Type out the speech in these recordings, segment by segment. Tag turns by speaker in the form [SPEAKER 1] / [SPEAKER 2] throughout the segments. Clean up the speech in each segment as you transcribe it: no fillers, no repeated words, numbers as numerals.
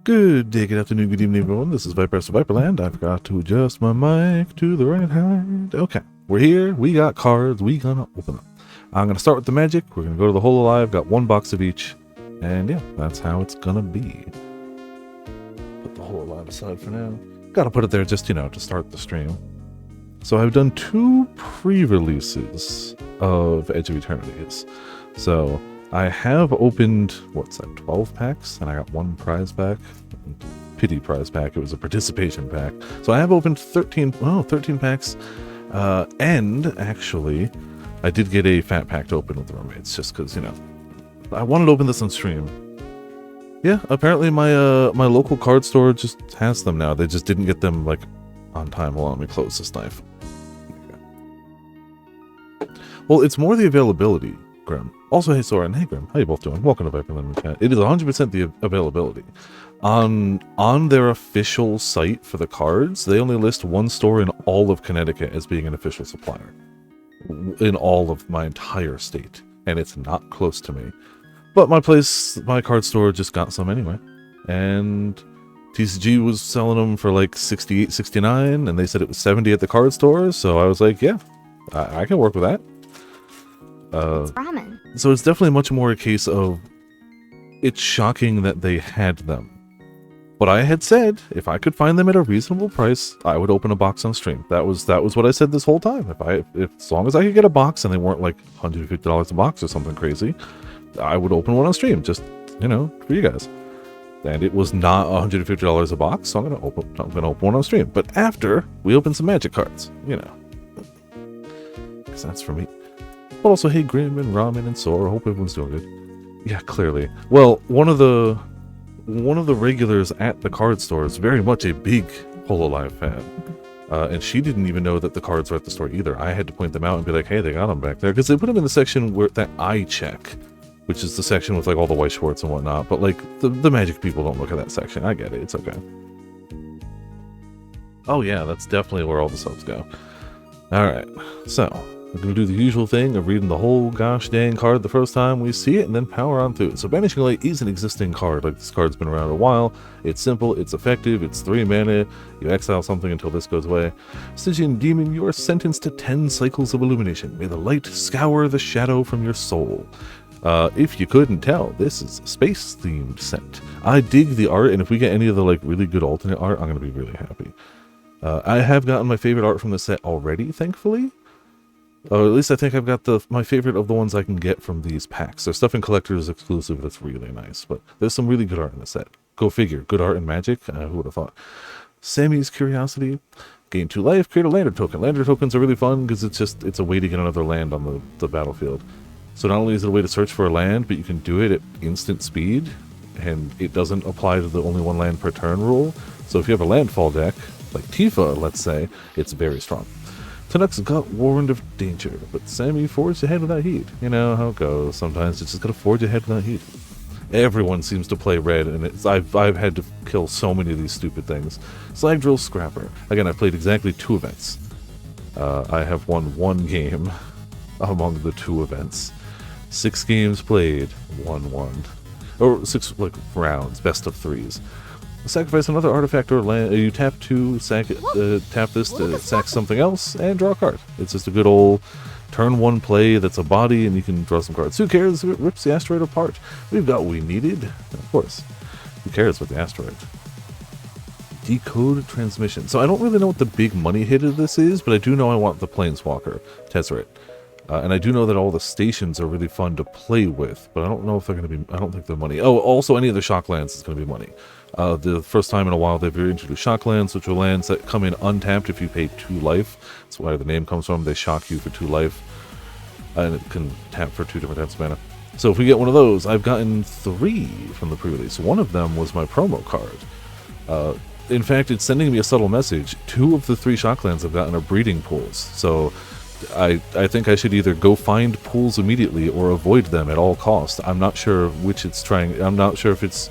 [SPEAKER 1] Good day, good afternoon, good evening, everyone. This is Viper Viperland. I forgot to adjust my mic to the right height. Okay, we're here. We got cards. We gonna open them. I'm gonna start with the magic. We're gonna go to the Hololive. Got one box of each, and yeah, that's how it's gonna be. Put the Hololive aside for now. Gotta put it there just to start the stream. So I've done 2 pre-releases of Edge of Eternities. So I have opened, what's that, 12 packs? And I got 1 prize pack. Pity prize pack. It was a participation pack. So I have opened 13 packs. And actually, I did get a fat pack to open with the roommates, just because, I wanted to open this on stream. Yeah, apparently my local card store just has them now. They just didn't get them, on time. Hold on, let me close this knife. Well, it's more the availability, Grim. Also, hey Soren, hey Grim, how you both doing? Welcome to Viperland chat. It is 100% the availability. On their official site for the cards, they only list 1 store in all of Connecticut as being an official supplier. In all of my entire state. And it's not close to me. But my card store just got some anyway. And TCG was selling them for like 68, 69, and they said it was 70 at the card store, so I was like, yeah, I can work with that.
[SPEAKER 2] It's ramen.
[SPEAKER 1] So it's definitely much more a case of it's shocking that they had them. But I had said if I could find them at a reasonable price, I would open a box on stream. That was what I said this whole time. If as long as I could get a box and they weren't like $150 a box or something crazy, I would open one on stream just, for you guys. And it was not $150 a box, so I'm gonna open one on stream. But after we open some magic cards, because that's for me. But also, hey, Grim and Ramen and Sora, hope everyone's doing good. Yeah, clearly. Well, one of the regulars at the card store is very much a big Hololive fan, and she didn't even know that the cards were at the store either. I had to point them out and be like, hey, they got them back there, because they put them in the section that I check, which is the section with all the white shorts and whatnot. But the magic people don't look at that section. I get it. It's okay. Oh yeah, that's definitely where all the subs go. All right, so we're going to do the usual thing of reading the whole gosh dang card the first time we see it and then power on through it. So Banishing Light is an existing card. This card's been around a while. It's simple, it's effective, it's 3 mana. You exile something until this goes away. Stygian Demon, you are sentenced to 10 cycles of illumination. May the light scour the shadow from your soul. If you couldn't tell, this is a space-themed set. I dig the art, and if we get any of the really good alternate art, I'm going to be really happy. I have gotten my favorite art from the set already, thankfully. Or at least I think I've got my favorite of the ones I can get from these packs. There's stuff in Collector's Exclusive that's really nice, but there's some really good art in the set. Go figure. Good art and magic? Who would have thought? Sammy's Curiosity. Gain 2 life, create a lander token. Lander tokens are really fun because it's a way to get another land on the battlefield. So not only is it a way to search for a land, but you can do it at instant speed, and it doesn't apply to the only 1 land per turn rule. So if you have a landfall deck, like Tifa, let's say, it's very strong. Canucks got warned of danger, but Sammy forged ahead without heed. You know how it goes. Sometimes it's just gotta forge ahead without heed. Everyone seems to play red, and I've had to kill so many of these stupid things. Slag Drill Scrapper. Again, I've played exactly 2 events. I have won 1 game among the 2 events. 6 games played, 1-1. Or 6 rounds, best of 3s. Sacrifice another artifact or land. You tap 2, tap this to sack something else, and draw a card. It's just a good old turn 1 play that's a body, and you can draw some cards. Who cares if it rips the asteroid apart? We've got what we needed. Of course. Who cares about the asteroid? Decode Transmission. So I don't really know what the big money hit of this is, but I do know I want the Planeswalker, Tezzeret. And I do know that all the stations are really fun to play with, but I don't know if they're going to be... I don't think they're money. Oh, also any of the Shocklands is going to be money. The first time in a while they've introduced Shocklands, which are lands that come in untapped if you pay 2 life. That's where the name comes from. They shock you for 2 life. And it can tap for 2 different types of mana. So if we get one of those, I've gotten 3 from the pre-release. One of them was my promo card. In fact, it's sending me a subtle message. 2 of the 3 Shocklands I've gotten are breeding pools. So I think I should either go find pools immediately or avoid them at all costs. I'm not sure which it's trying. I'm not sure if it's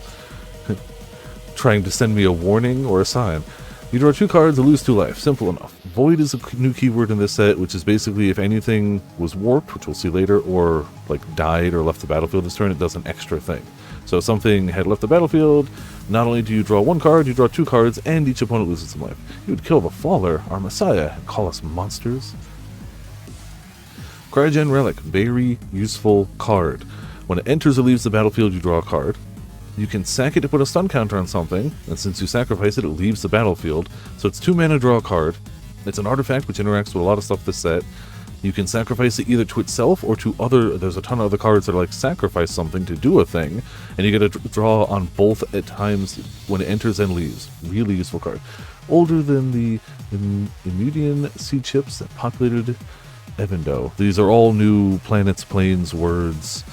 [SPEAKER 1] trying to send me a warning or a sign. You draw 2 cards and lose 2 life. Simple enough. Void is a new keyword in this set, which is basically if anything was warped, which we'll see later, or died or left the battlefield this turn, it does an extra thing. So if something had left the battlefield, Not only do you draw one card, you draw two cards, and each opponent loses some life. You would kill the Faller, our Messiah, and call us monsters. Cryogen Relic, very useful card. When it enters or leaves the battlefield, you draw a card. You can sack it to put a stun counter on something, and since you sacrifice it, it leaves the battlefield. So it's 2 mana, draw a card. It's an artifact which interacts with a lot of stuff this set. You can sacrifice it either to itself or to other. There's a ton of other cards that are like sacrifice something to do a thing, and you get to draw on both at times when it enters and leaves. Really useful card. Older than the Emudian seed chips that populated Evando. These are all new planets, planes, words.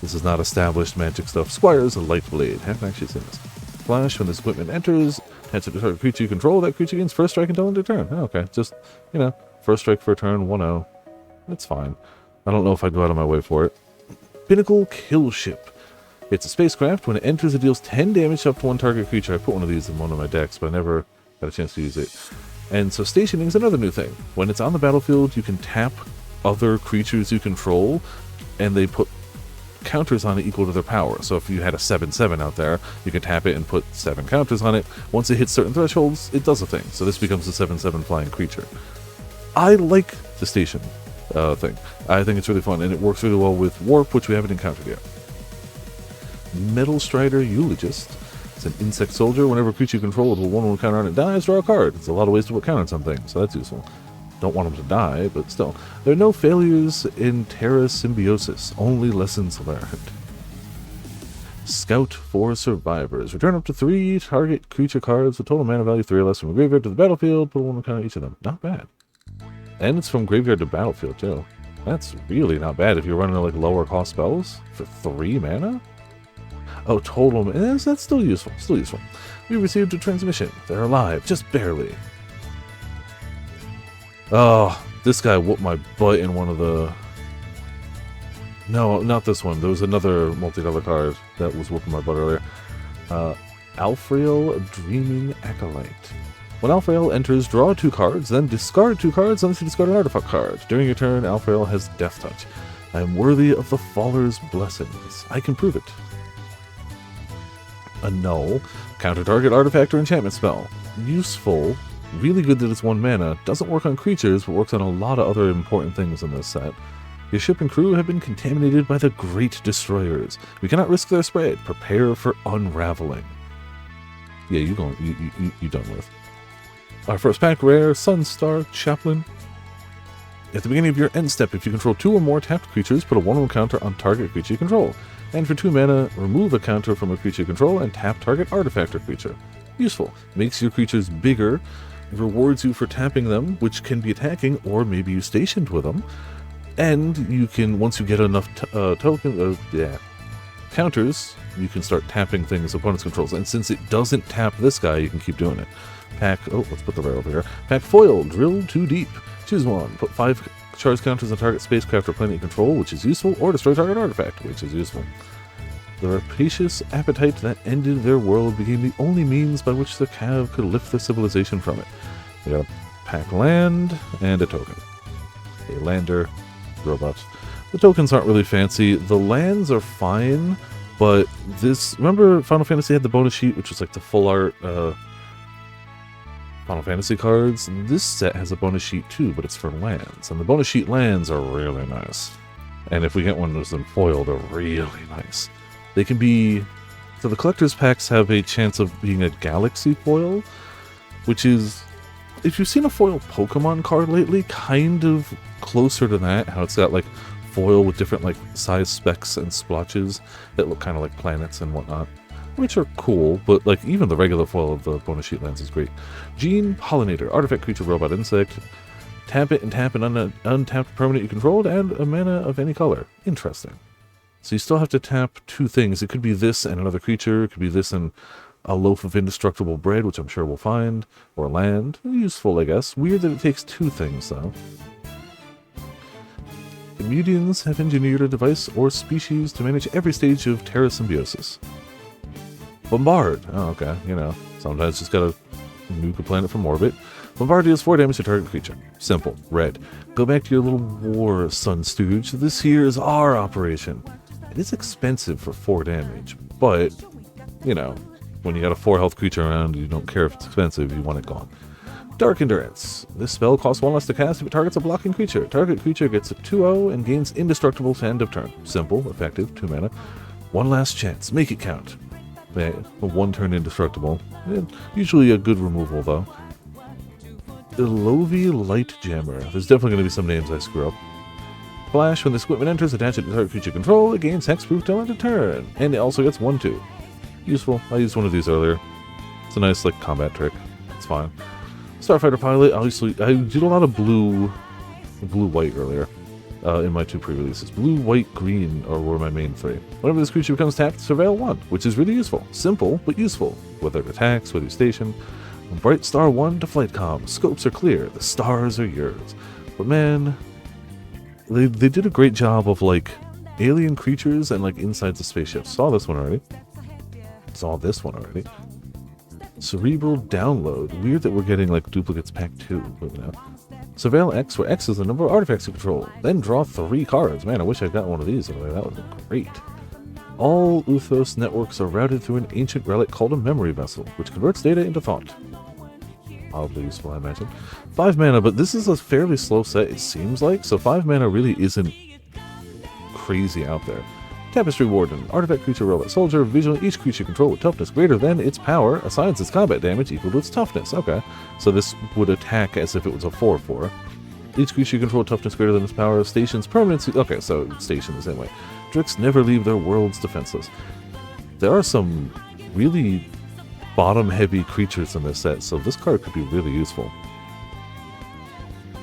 [SPEAKER 1] This is not established magic stuff. Squire's a light blade. Haven't actually seen this. Flash, when this equipment enters, attach it to target creature you control. That creature gains first strike until end of turn. Oh, okay, just, you know, first strike for a turn, 1-0. It's fine. I don't know if I'd go out of my way for it. Pinnacle Kill Ship. It's a spacecraft. When it enters, it deals 10 damage up to one target creature. I put one of these in one of my decks, but I never got a chance to use it. And so stationing is another new thing. When it's on the battlefield, you can tap other creatures you control, and they put counters on it equal to their power. So if you had a 7/7 out there, you can tap it and put 7 counters on it. Once it hits certain thresholds, it does a thing. So this becomes a 7/7 flying creature. I like the station thing. I think it's really fun, and it works really well with Warp, which we haven't encountered yet. Metal Strider Eulogist. It's an insect soldier. Whenever a creature you control with a 1/1 counter on it dies, draw a card. There's a lot of ways to put counters on things, so that's useful. Don't want them to die, but still. There are no failures in Terra Symbiosis, only lessons learned. Scout for Survivors. Return up to 3 target creature cards with total mana value 3 or less from the graveyard to the battlefield. Put 1 counter on each of them. Not bad. And it's from graveyard to battlefield, too. That's really not bad if you're running like lower cost spells for 3 mana. Oh, total mana. That's still useful. Still useful. We received a transmission. They're alive, just barely. Oh, this guy whooped my butt in one of the... No, not this one. There was another multi-color card that was whooping my butt earlier. Alfrail Dreaming Acolyte. When Alfrail enters, draw 2 cards, then discard 2 cards unless you discard an artifact card. During your turn, Alfrail has Death Touch. I am worthy of the Faller's blessings. I can prove it. Annul. Counter target artifact or enchantment spell. Useful. Really good that it's 1 mana. Doesn't work on creatures, but works on a lot of other important things in this set. Your ship and crew have been contaminated by the Great Destroyers. We cannot risk their spread. Prepare for unraveling. Yeah, you done with. Our first pack, rare, Sunstar Chaplain. At the beginning of your end step, if you control 2 or more tapped creatures, put a 1/1 counter on target creature you control. And for 2 mana, remove a counter from a creature you control and tap target artifact or creature. Useful. Makes your creatures bigger. Rewards you for tapping them, which can be attacking, or maybe you stationed with them. And you can, once you get enough counters, you can start tapping things opponents controls. And since it doesn't tap this guy, you can keep doing it. Pack, oh, let's put the rare over here. Pack Foil, Drill Too Deep. Choose 1. Put 5 charge counters on target spacecraft or planet you control, which is useful, or destroy target artifact, which is useful. The rapacious appetite that ended their world became the only means by which the Cav could lift their civilization from it. We got a pack land and a token. A lander, robots. The tokens aren't really fancy. The lands are fine, but this... Remember Final Fantasy had the bonus sheet, which was like the full art Final Fantasy cards? This set has a bonus sheet too, but it's for lands. And the bonus sheet lands are really nice. And if we get one of those in foil, they're really nice. They can be... So the collector's packs have a chance of being a galaxy foil, which is... If you've seen a foil Pokemon card lately, kind of closer to that, how it's got like foil with different like size specks and splotches that look kind of like planets and whatnot, which are cool, but like even the regular foil of the bonus sheet lands is great. Gene Pollinator, artifact creature, robot, insect. Tap it and tap an untapped permanent you controlled, and a mana of any color. Interesting. So you still have to tap 2 things. It could be this and another creature, it could be this and a loaf of indestructible bread, which I'm sure we'll find, or land. Useful, I guess. Weird that it takes 2 things, though. The Mudians have engineered a device or species to manage every stage of Terra Symbiosis. Bombard. Oh, okay. You know, sometimes just gotta nuke a planet from orbit. Bombard deals 4 damage to target creature. Simple. Red. Go back to your little war, Sun Stooge. This here is our operation. It is expensive for 4 damage, but, you know, When you got a 4 health creature around, you don't care if it's expensive, you want it gone. Dark Endurance. This spell costs 1 less to cast if it targets a blocking creature. Target creature gets a 2/0 and gains indestructible to end of turn. Simple, effective, 2 mana. 1 last chance. Make it count. Yeah, a 1 turn indestructible. Usually a good removal, though. Ilovi Light Jammer. There's definitely going to be some names I screw up. Flash. When this equipment enters, attach it to target creature control. It gains hexproof till end of turn. And it also gets 1/2. Useful. I used one of these earlier. It's a nice, like, combat trick. It's fine. Starfighter Pilot. Obviously, I did a lot of blue-white earlier in my 2 pre-releases. Blue, white, green were my main 3. Whenever this creature becomes tapped, surveil 1, which is really useful. Simple, but useful. Whether it attacks, whether you station. Bright Star 1 to Flight Comm. Scopes are clear. The stars are yours. But man, they did a great job of, like, alien creatures and, like, insides of spaceships. Saw this one already. Cerebral Download. Weird that we're getting, like, duplicates pack 2. Surveil X, where X is the number of artifacts you control. Then draw 3 cards. Man, I wish I got one of these. That would have been great. All Uthos networks are routed through an ancient relic called a memory vessel, which converts data into thought. Oddly useful, I imagine. 5 mana, but this is a fairly slow set, it seems like, so 5 mana really isn't crazy out there. Tapestry Warden. Artifact creature, robot soldier. Visually, each creature controlled with toughness greater than its power assigns its combat damage equal to its toughness. Okay, so this would attack as if it was a 4/4. Each creature you control toughness greater than its power. Stations permanency. Okay, so station the same way. Drix never leave their worlds defenseless. There are some really bottom-heavy creatures in this set, so this card could be really useful.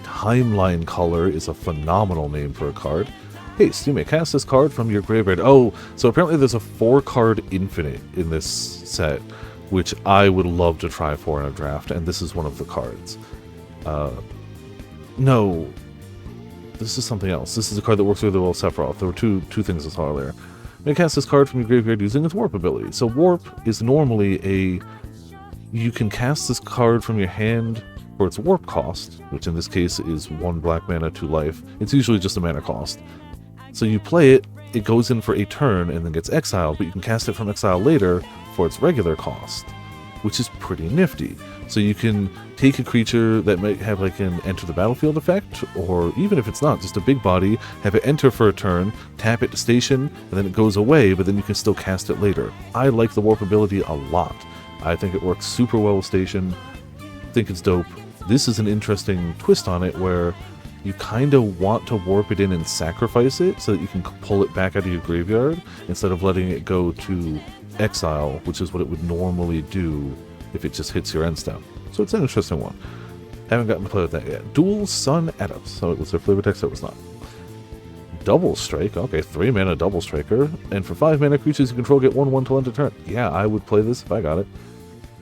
[SPEAKER 1] Timeline Color is a phenomenal name for a card. Haste, you may cast this card from your graveyard. Oh, so apparently there's a 4-card infinite in this set, which I would love to try for in a draft, and this is one of the cards. No, this is something else. This is a card that works really well with Sephiroth. There were two things I saw earlier. You may cast this card from your graveyard using its Warp ability. So Warp is normally you can cast this card from your hand for its Warp cost, which in this case is 1 black mana, 2 life. It's usually just a mana cost. So you play it, it goes in for a turn and then gets exiled, but you can cast it from exile later for its regular cost, which is pretty nifty. So you can take a creature that might have like an enter the battlefield effect, or even if it's not, just a big body, have it enter for a turn, tap it to station, and then it goes away, but then you can still cast it later. I like the Warp ability a lot. I think it works super well with station. I think it's dope. This is an interesting twist on it where you kind of want to warp it in and sacrifice it so that you can pull it back out of your graveyard instead of letting it go to exile, which is what it would normally do if it just hits your end step. So it's an interesting one. Haven't gotten to play with that yet. Dual Sun Adepts. So it was their flavor text, that was not. Double Strike. Okay, 3 mana Double Striker. And for 5 mana, creatures you control get 1/1 till end of turn. Yeah, I would play this if I got it.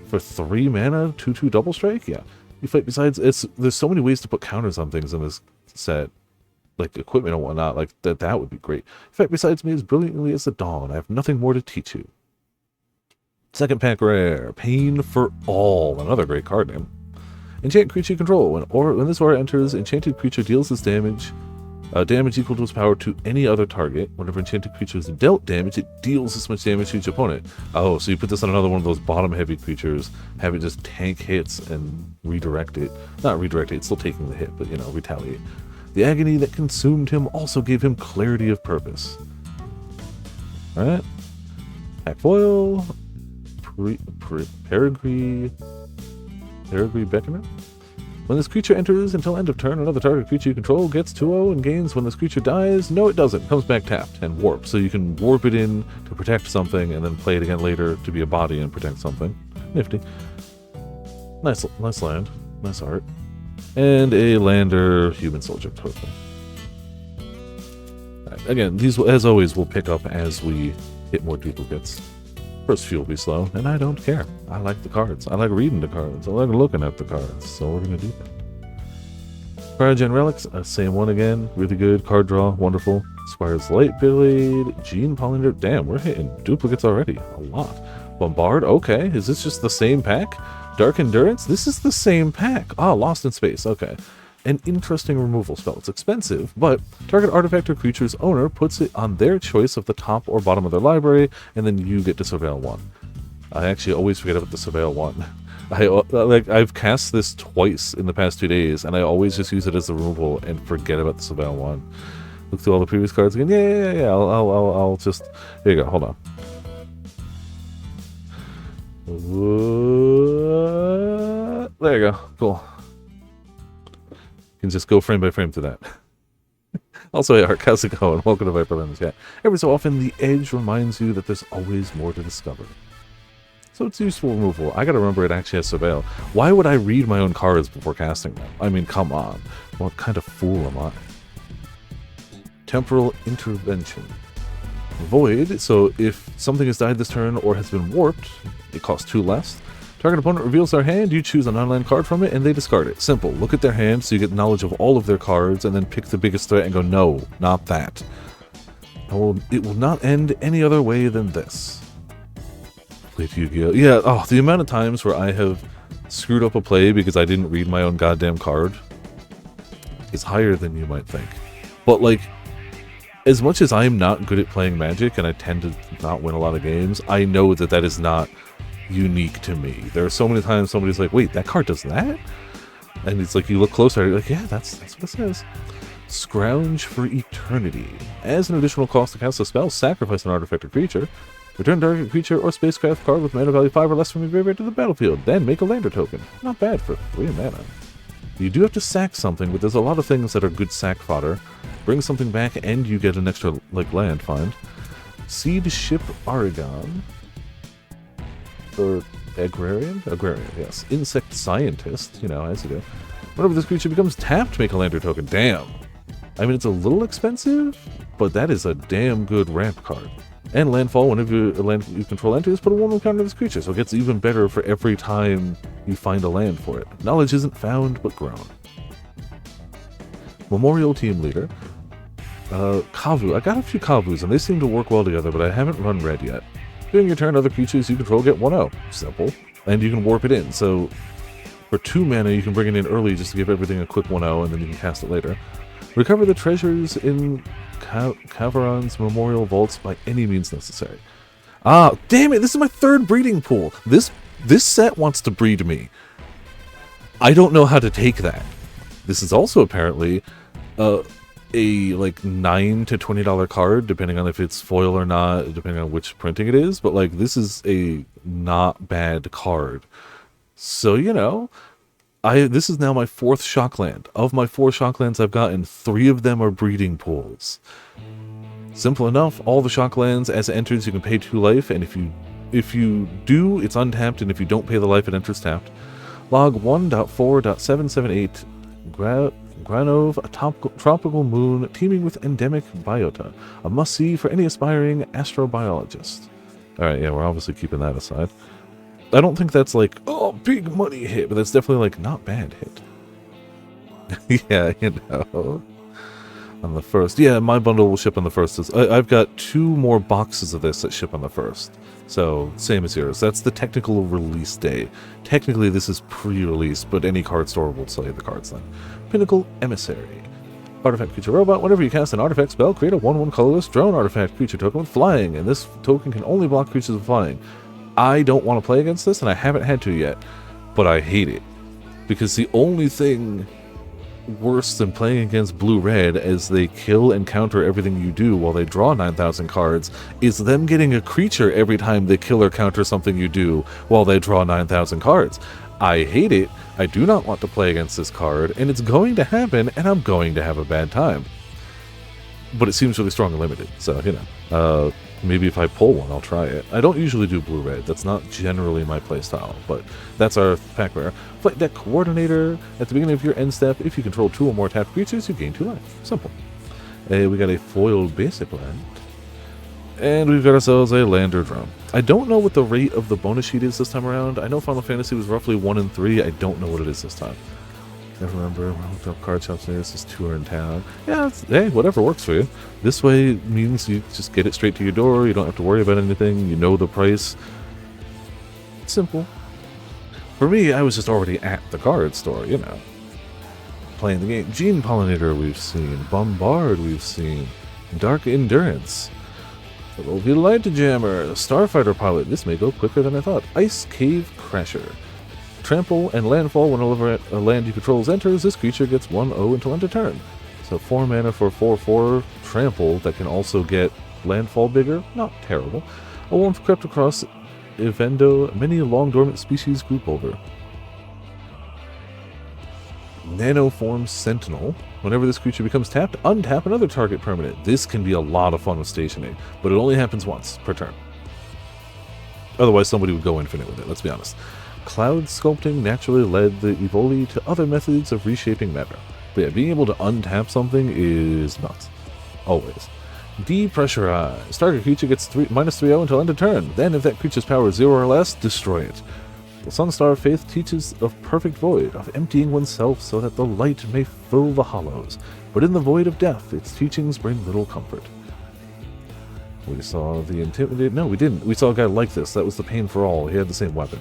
[SPEAKER 1] For 3 mana, 2/2 Double Strike? Yeah. You fight besides, there's so many ways to put counters on things in this set, like equipment and whatnot, like that would be great. You fight besides me as brilliantly as the dawn. I have nothing more to teach you. Second pack rare, Pain for All, another great card name. Enchant creature you control. When this aura enters, enchanted creature deals this damage equal to its power to any other target. Whenever enchanted creature is dealt damage, it deals this much damage to each opponent. Oh, so you put this on another one of those bottom-heavy creatures, have it just tank hits and redirect it. Not redirect it, it's still taking the hit, but, you know, retaliate. The agony that consumed him also gave him clarity of purpose. Alright. Pack foil. Peregrine Beckoner. When this creature enters until end of turn, another target creature you control gets 2/0 and gains. When this creature dies, no it doesn't. Comes back tapped and warp. So you can warp it in to protect something and then play it again later to be a body and protect something. Nifty. Nice land. Nice art. And a lander human soldier token. Right. Again, these, as always, will pick up as we hit more duplicates. First few will be slow, and I don't care. I like the cards. I like reading the cards. I like looking at the cards. So we're going to do that. Cryogen Relics, same one again. Really good. Card draw, wonderful. Spire's Light Blade, Gene Pollinator. Damn, we're hitting duplicates already. A lot. Bombard, okay. Is this just the same pack? Dark Endurance, this is the same pack. Ah, Lost in Space, okay. An interesting removal spell. It's expensive, but target artifact or creature's owner puts it on their choice of the top or bottom of their library, and then you get to surveil 1. I actually always forget about the Surveil one. I've cast this twice in the past 2 days, and I always just use it as the removal and forget about the Surveil one. Look through all the previous cards again. Yeah. I'll just. Here you go. Hold on. There you go. Cool. You can just go frame by frame through that. Also, hey, Art, how's it going? Welcome to Viperland Chat. Every so often, the edge reminds you that there's always more to discover. So it's useful removal. I gotta remember it actually has Surveil. Why would I read my own cards before casting them? I mean, come on. What kind of fool am I? Temporal Intervention. Void, so if something has died this turn or has been warped, it costs 2 less. Target opponent reveals their hand, you choose a non-land card from it, and they discard it. Simple. Look at their hand so you get knowledge of all of their cards, and then pick the biggest threat and go, no, not that. It will not end any other way than this. Played Yu-Gi-Oh! Yeah, oh, the amount of times where I have screwed up a play because I didn't read my own goddamn card is higher than you might think. But, like, as much as I'm not good at playing Magic, and I tend to not win a lot of games, I know that that is not unique to me. There are so many times somebody's like, wait, that card does that? And it's like, you look closer, you're like, yeah, that's what it says. Scrounge for Eternity. As an additional cost to cast a spell, sacrifice an artifact or creature. Return target creature or spacecraft card with mana value 5 or less from your graveyard to the battlefield. Then make a lander token. Not bad for 3 mana. You do have to sack something, but there's a lot of things that are good sack fodder. Bring something back and you get an extra, like, land find. Seed Ship Aragon. Or Agrarian? Agrarian, yes. Insect Scientist, you know, as you do. Whenever this creature becomes tapped, make a lander token. Damn. I mean, it's a little expensive, but that is a damn good ramp card. And landfall, whenever you control enters, put a 1/1 counter to this creature, so it gets even better for every time you find a land for it. Knowledge isn't found, but grown. Memorial Team Leader. Kavu. I got a few Kavus, and they seem to work well together, but I haven't run red yet. During your turn, other creatures you control get 1/0. Simple. And you can warp it in, so for 2 mana, you can bring it in early just to give everything a quick 1/0, and then you can cast it later. Recover the treasures in Caveron's Memorial Vaults by any means necessary. Ah, damn it! This is my 3rd breeding pool. This set wants to breed me. I don't know how to take that. This is also apparently a like $9 to $20 card, depending on if it's foil or not, depending on which printing it is. But like, this is a not bad card. So you know. This is now my 4th Shockland. Of my 4 Shocklands I've gotten, 3 of them are breeding pools. Simple enough, all the Shocklands, as it enters, you can pay 2 life, and if you do, it's untapped, and if you don't pay the life, it enters tapped. Log 1.4.778, Granove, a tropical moon teeming with endemic biota. A must-see for any aspiring astrobiologist. Alright, yeah, we're obviously keeping that aside. I don't think that's like, oh, big money hit, but that's definitely like, not bad hit. Yeah, you know. On the 1st. Yeah, my bundle will ship on the 1st. I've got 2 more boxes of this that ship on the 1st. So, same as yours. That's the technical release day. Technically, this is pre-release, but any card store will sell you the cards then. Pinnacle Emissary. Artifact Creature Robot. Whenever you cast an artifact spell, create a 1/1 colorless drone artifact creature token with flying, and this token can only block creatures with flying. I don't want to play against this, and I haven't had to yet, but I hate it. Because the only thing worse than playing against blue-red as they kill and counter everything you do while they draw 9,000 cards is them getting a creature every time they kill or counter something you do while they draw 9,000 cards. I hate it, I do not want to play against this card, and it's going to happen, and I'm going to have a bad time. But it seems really strong and limited, so, you know. Maybe if I pull one, I'll try it. I don't usually do blue-red. That's not generally my playstyle, but that's our pack rare. Flight Deck Coordinator. At the beginning of your end step, if you control 2 or more tapped creatures, you gain 2 life. Simple. We got a foiled basic land. And we've got ourselves a lander drone. I don't know what the rate of the bonus sheet is this time around. I know Final Fantasy was roughly 1 in 3. I don't know what it is this time. Never remember. I looked up card shops near. This is 2 are in town. Yeah, hey, whatever works for you. This way means you just get it straight to your door. You don't have to worry about anything. You know the price. It's simple. For me, I was just already at the card store, you know. Playing the game. Gene Pollinator we've seen. Bombard we've seen. Dark Endurance. Hello, Light Jammer, Starfighter Pilot. This may go quicker than I thought. Ice Cave Crasher. Trample and landfall whenever a land you control enters. This creature gets 1/0 until end of turn. So 4 mana for 4/4 trample that can also get landfall bigger. Not terrible. A warmth crept across Evendo. Many long dormant species group over. Nanoform Sentinel. Whenever this creature becomes tapped, untap another target permanent. This can be a lot of fun with stationing, but it only happens once per turn. Otherwise, somebody would go infinite with it, let's be honest. Cloud Sculpting naturally led the Evoli to other methods of reshaping matter. But yeah, being able to untap something is nuts. Always. Depressurize. Target creature gets -3/0 until end of turn. Then, if that creature's power is 0 or less, destroy it. The Sunstar Faith teaches of perfect void, of emptying oneself so that the light may fill the hollows. But in the void of death, its teachings bring little comfort. We saw the Intimidate. No, we didn't. We saw a guy like this. That was the Pain for All. He had the same weapon.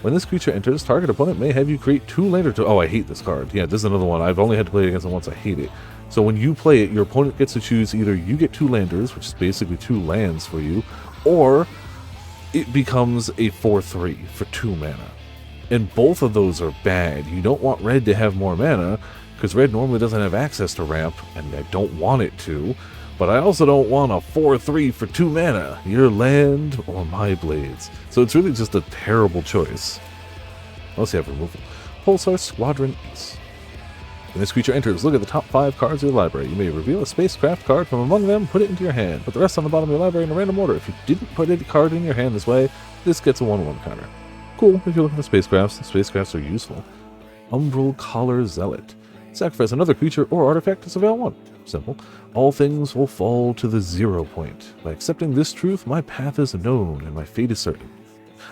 [SPEAKER 1] When this creature enters, target opponent may have you create 2 lander to. Oh, I hate this card. Yeah, this is another one. I've only had to play against it once. I hate it. So when you play it, your opponent gets to choose either you get 2 landers, which is basically 2 lands for you, or it becomes a 4/3 for 2 mana. And both of those are bad. You don't want red to have more mana, because red normally doesn't have access to ramp, and I don't want it to. But I also don't want a 4/3 for 2 mana. Your land or my blades. So it's really just a terrible choice. Unless you have removal. Pulsar Squadron Ace. When this creature enters, look at the top 5 cards of your library. You may reveal a spacecraft card from among them, put it into your hand. Put the rest on the bottom of your library in a random order. If you didn't put any card in your hand this way, this gets a 1/1 counter. Cool if you're looking for spacecrafts. Spacecrafts are useful. Umbral Collar Zealot. Sacrifice another creature or artifact to surveil 1. Simple. All things will fall to the 0 point. By accepting this truth, my path is known and my fate is certain.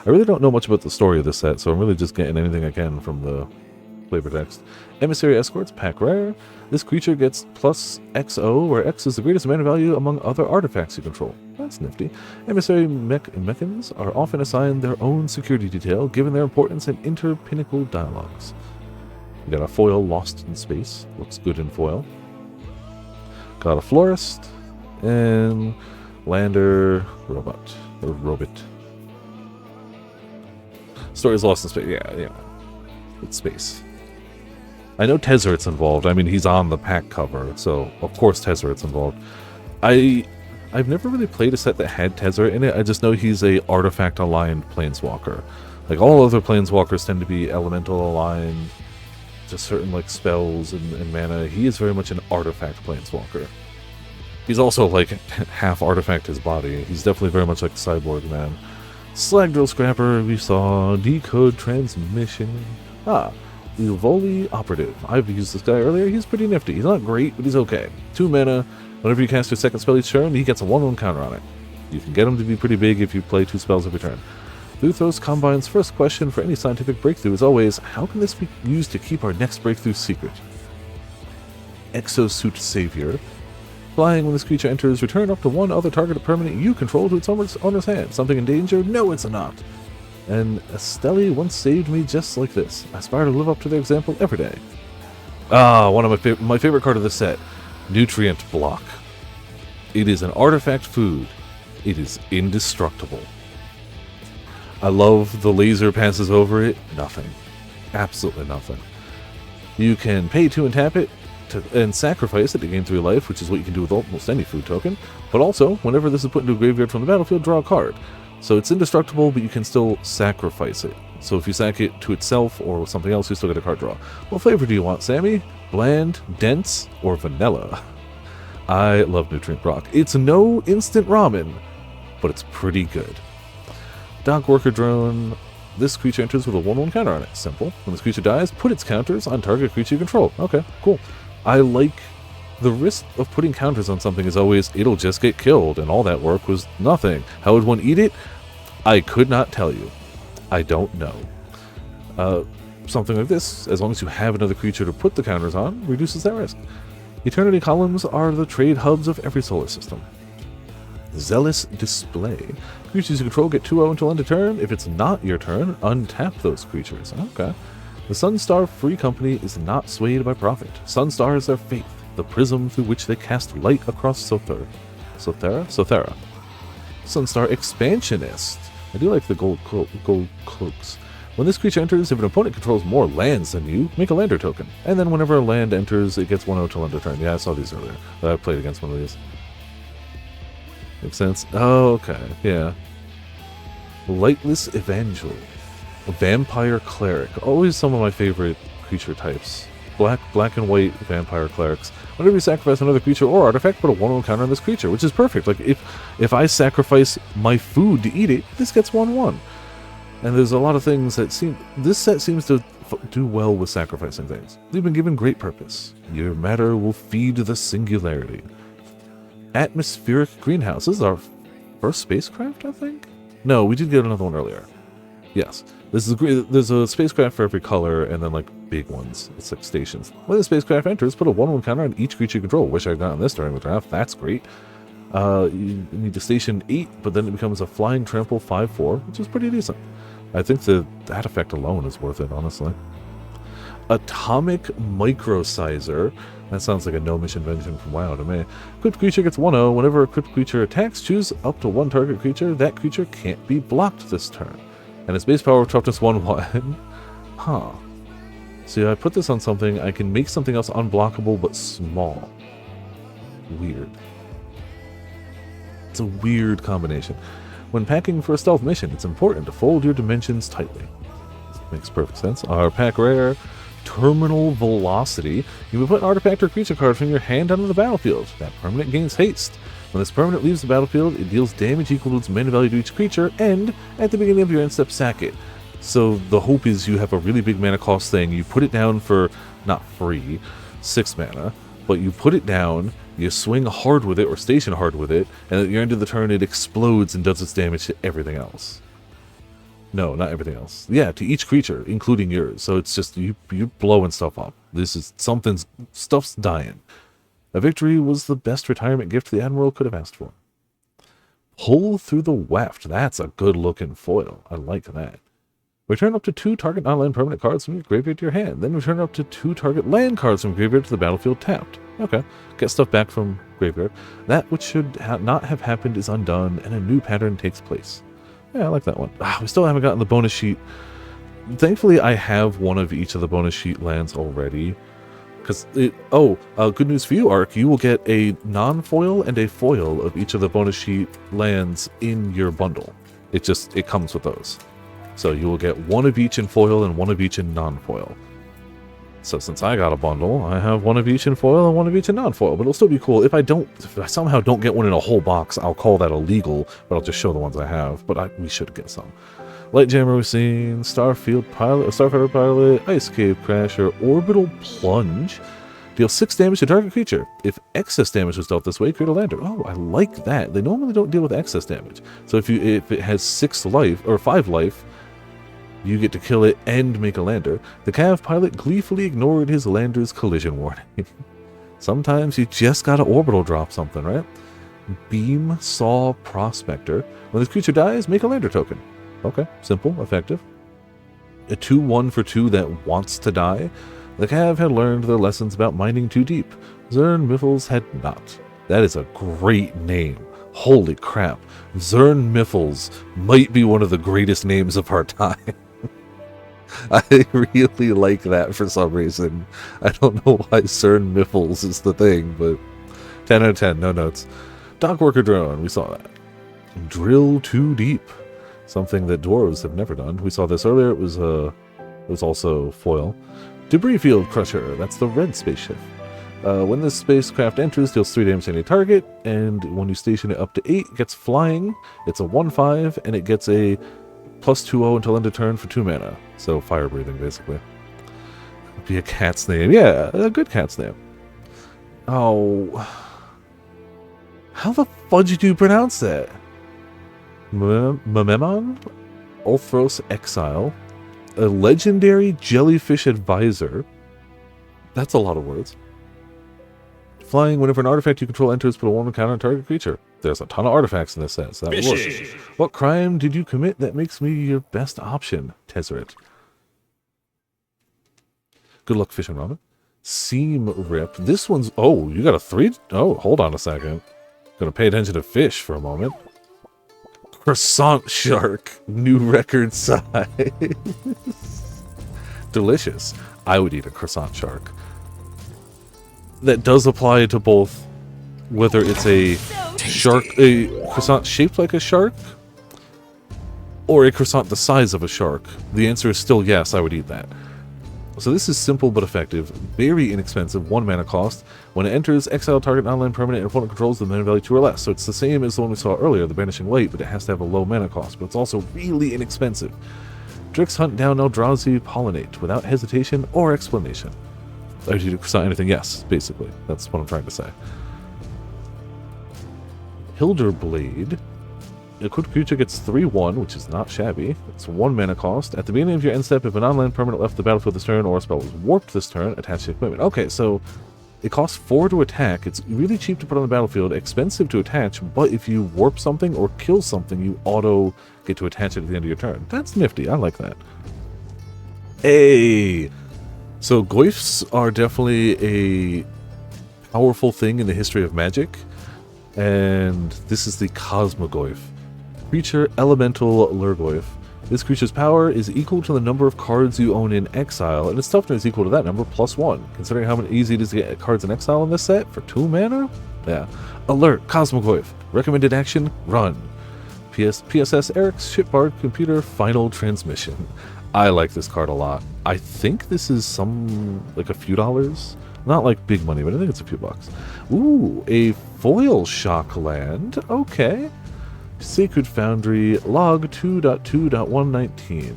[SPEAKER 1] I really don't know much about the story of this set, so I'm really just getting anything I can from the flavor text. Emissary Escorts, pack rare. This creature gets plus XO, where X is the greatest mana value among other artifacts you control. That's nifty. Emissary mechans are often assigned their own security detail, given their importance in inter-pinnacle dialogues. We got a foil Lost in Space. Looks good in foil. Got a Florist, and Lander Robot. Or Robot. Story's Lost in Space. Yeah. It's space. I know Tezzeret's involved. I mean, he's on the pack cover, so of course Tezzeret's involved. I've never really played a set that had Tezzeret in it. I just know he's a artifact-aligned planeswalker. Like, all other planeswalkers tend to be elemental-aligned to certain, like, spells and mana. He is very much an artifact planeswalker. He's also, like, half artifact his body. He's definitely very much like Cyborg Man. Slagdrill Scrapper, we saw. Decode Transmission. Evoli Operative. I've used this guy earlier. He's pretty nifty. He's not great, but he's okay. 2 mana. Whenever you cast your second spell each turn, he gets a 1/1 counter on it. You can get him to be pretty big if you play 2 spells every turn. Luthos Combine's first question for any scientific breakthrough is always, how can this be used to keep our next breakthrough secret? Exosuit Savior. Flying when this creature enters, return up to 1 other target permanent you control to its owner's hand. Something in danger? No, it's not. And Esteli once saved me just like this. I aspire to live up to their example every day. One of my favorite card of the set. Nutrient Block. It is an artifact food. It is indestructible. I love the laser passes over it. Nothing. Absolutely nothing. You can pay 2 and tap it and sacrifice it to gain 3 life, which is what you can do with almost any food token. But also, whenever this is put into a graveyard from the battlefield, draw a card. So it's indestructible, but you can still sacrifice it. So if you sack it to itself or something else, you still get a card draw. What flavor do you want, Sammy? Bland, dense, or vanilla? I love Nutrient Block. It's no instant ramen, but it's pretty good. Dock Worker Drone. This creature enters with a 1/1 counter on it. Simple. When this creature dies, put its counters on target creature you control. Okay, cool. I like the risk of putting counters on something is always, it'll just get killed, and all that work was nothing. How would one eat it? I could not tell you. I don't know. Something like this, as long as you have another creature to put the counters on, reduces that risk. Eternity Columns are the trade hubs of every solar system. Zealous Display. Creatures you control get 2/0 until end of turn. If it's not your turn, untap those creatures. Okay. The Sunstar Free Company is not swayed by profit. Sunstar is their faith, the prism through which they cast light across Sothera. Sunstar Expansionist. I do like the gold cloaks. When this creature enters, if an opponent controls more lands than you, make a lander token. And then whenever a land enters, it gets 1/0 till end of turn. Yeah, I saw these earlier. I played against one of these. Makes sense? Oh, okay. Yeah. Lightless Evangel. Vampire Cleric. Always some of my favorite creature types. Black and white vampire clerics. Whenever you sacrifice another creature or artifact, put a 1/1 counter on this creature, which is perfect. Like, if I sacrifice my food to eat it, this gets 1/1. And there's a lot of things that this set seems to do well with sacrificing things. You've been given great purpose. Your matter will feed the singularity. Atmospheric Greenhouse. This is our first spacecraft, I think? No, we did get another one earlier. Yes. This is there's a spacecraft for every color, and then, like, big ones. It's like stations. When the spacecraft enters, put a 1/1 counter on each creature you control. Wish I'd gotten this during the draft. That's great. You need to station 8, but then it becomes a flying trample 5/4, which is pretty decent. I think that effect alone is worth it, honestly. Atomic Microsizer. That sounds like a gnomish invention from WoW to me. Equipped creature gets 1/0. Whenever a equipped creature attacks, choose up to one target creature. That creature can't be blocked this turn. And its base power toughness 1/1. Huh. See, I put this on something, I can make something else unblockable but small. Weird. It's a weird combination. When packing for a stealth mission, it's important to fold your dimensions tightly. This makes perfect sense. Our pack rare, Terminal Velocity. You may put an artifact or creature card from your hand onto the battlefield. That permanent gains haste. When this permanent leaves the battlefield, it deals damage equal to its mana value to each creature, and at the beginning of your end step, sack it. So the hope is you have a really big mana cost thing, you put it down for, not free, 6 mana, but you put it down, you swing hard with it, or station hard with it, and at your end of the turn it explodes and does its damage to everything else. No, not everything else. Yeah, to each creature, including yours. So it's just, you're blowing stuff up. This is, stuff's dying. A victory was the best retirement gift the Admiral could have asked for. Pull through the Weft. That's a good looking foil. I like that. Return up to 2 target non-land permanent cards from your graveyard to your hand. Then return up to 2 target land cards from graveyard to the battlefield tapped. Okay. Get stuff back from graveyard. That which should not have happened is undone, and a new pattern takes place. Yeah, I like that one. We still haven't gotten the bonus sheet. Thankfully, I have one of each of the bonus sheet lands already. Because good news for you, Ark. You will get a non-foil and a foil of each of the bonus sheet lands in your bundle. It comes with those. So you will get one of each in foil and one of each in non-foil. So since I got a bundle, I have one of each in foil and one of each in non-foil. But it'll still be cool. If I somehow don't get one in a whole box, I'll call that illegal, but I'll just show the ones I have. But we should get some. Lightjammer we've seen, Starfighter Pilot, Ice Cave Crasher, Orbital Plunge. Deal 6 damage to target creature. If excess damage was dealt this way, create a lander. Oh, I like that. They normally don't deal with excess damage. So if it has 6 life, or 5 life, you get to kill it and make a lander. The Cav pilot gleefully ignored his lander's collision warning. Sometimes you just gotta orbital drop something, right? Beam Saw Prospector. When this creature dies, make a lander token. Okay, simple, effective. A 2/1 for 2 that wants to die. The Cav had learned their lessons about mining too deep. Zern Miffles had not. That is a great name. Holy crap. Zern Miffles might be one of the greatest names of our time. I really like that for some reason. I don't know why Zern Miffles is the thing, but 10 out of 10, no notes. Dockworker Drone, we saw that. Drill Too Deep. Something that dwarves have never done. We saw this earlier. It was also foil. Debris Field Crusher. That's the red spaceship. When this spacecraft enters, deals 3 damage to any target, and when you station it up to 8, it gets flying. It's a 1/5, and it gets a +2/0 until end of turn for 2 mana. So fire breathing, basically. Be a cat's name. Yeah, a good cat's name. Oh. How the fudge do you pronounce that? Mememon? Ulthros Exile. A legendary jellyfish advisor. That's a lot of words. Flying, whenever an artifact you control enters, put a 1 counter on target creature. There's a ton of artifacts in this set, so that works. What crime did you commit that makes me your best option, Tezzeret? Good luck, Fish and Ramen. Seam Rip. This one's... Oh, you got a 3... Oh, hold on a second. Gonna pay attention to fish for a moment. Croissant shark. New record size. Delicious. I would eat a croissant shark. That does apply to both, whether it's a shark, a croissant shaped like a shark, or a croissant the size of a shark. The answer is still yes, I would eat that. So this is simple but effective, very inexpensive, 1 mana cost. When it enters, exile target non-land permanent and opponent controls the mana value 2 or less. So it's the same as the one we saw earlier, the Banishing Light, but it has to have a low mana cost. But it's also really inexpensive. Drix hunt down Eldrazi Pollinate without hesitation or explanation. I would eat anything, yes, basically. That's what I'm trying to say. Hilderblade. Equipped creature gets 3/1, which is not shabby. It's 1 mana cost. At the beginning of your end step, if a non-land permanent left the battlefield this turn or a spell was warped this turn, attach the equipment. Okay, so it costs 4 to attack. It's really cheap to put on the battlefield, expensive to attach, but if you warp something or kill something, you auto get to attach it at the end of your turn. That's nifty. I like that. Hey! So Goyfs are definitely a powerful thing in the history of Magic, and this is the Cosmogoyf. Creature Elemental Lurgoyf. This creature's power is equal to the number of cards you own in exile, and its toughness is equal to that number plus 1. Considering how easy it is to get cards in exile in this set, for 2 mana? Yeah. Alert, Cosmogoyf. Recommended action, run. PSS Eric's Shipbard Computer Final Transmission. I like this card a lot. I think this is like a few dollars. Not like big money, but I think it's a few bucks. Ooh, a foil shock land. Okay. Sacred Foundry, log 2.2.119.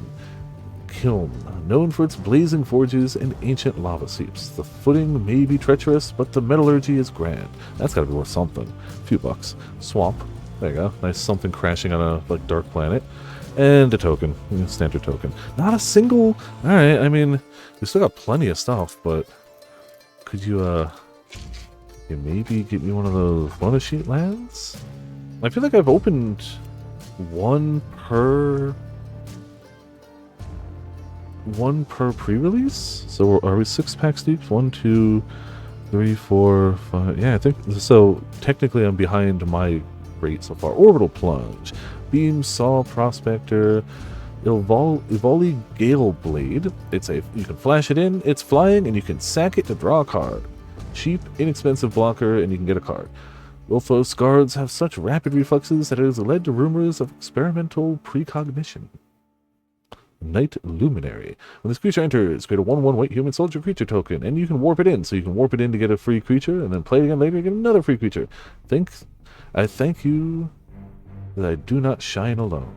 [SPEAKER 1] Kiln, known for its blazing forges and ancient lava seeps. The footing may be treacherous, but the metallurgy is grand. That's gotta be worth something. A few bucks. Swamp. There you go. Nice something crashing on a dark planet. And a token. Standard token. Not a single... Alright, I mean, we still got plenty of stuff, but... Could you maybe get me one of those one sheet lands? I feel like I've opened one per pre-release. So are we 6 packs deep? 1, 2, 3, 4, 5. Yeah, I think so. Technically, I'm behind my rate so far. Orbital Plunge, Beam Saw Prospector, Ivoli Gale Blade. You can flash it in. It's flying, and you can sack it to draw a card. Cheap, inexpensive blocker, and you can get a card. Wilfos guards have such rapid reflexes that it has led to rumors of experimental precognition. Night Luminary. When this creature enters, create a 1/1 white human soldier creature token, and you can warp it in. So you can warp it in to get a free creature, and then play it again later to get another free creature. I thank you that I do not shine alone.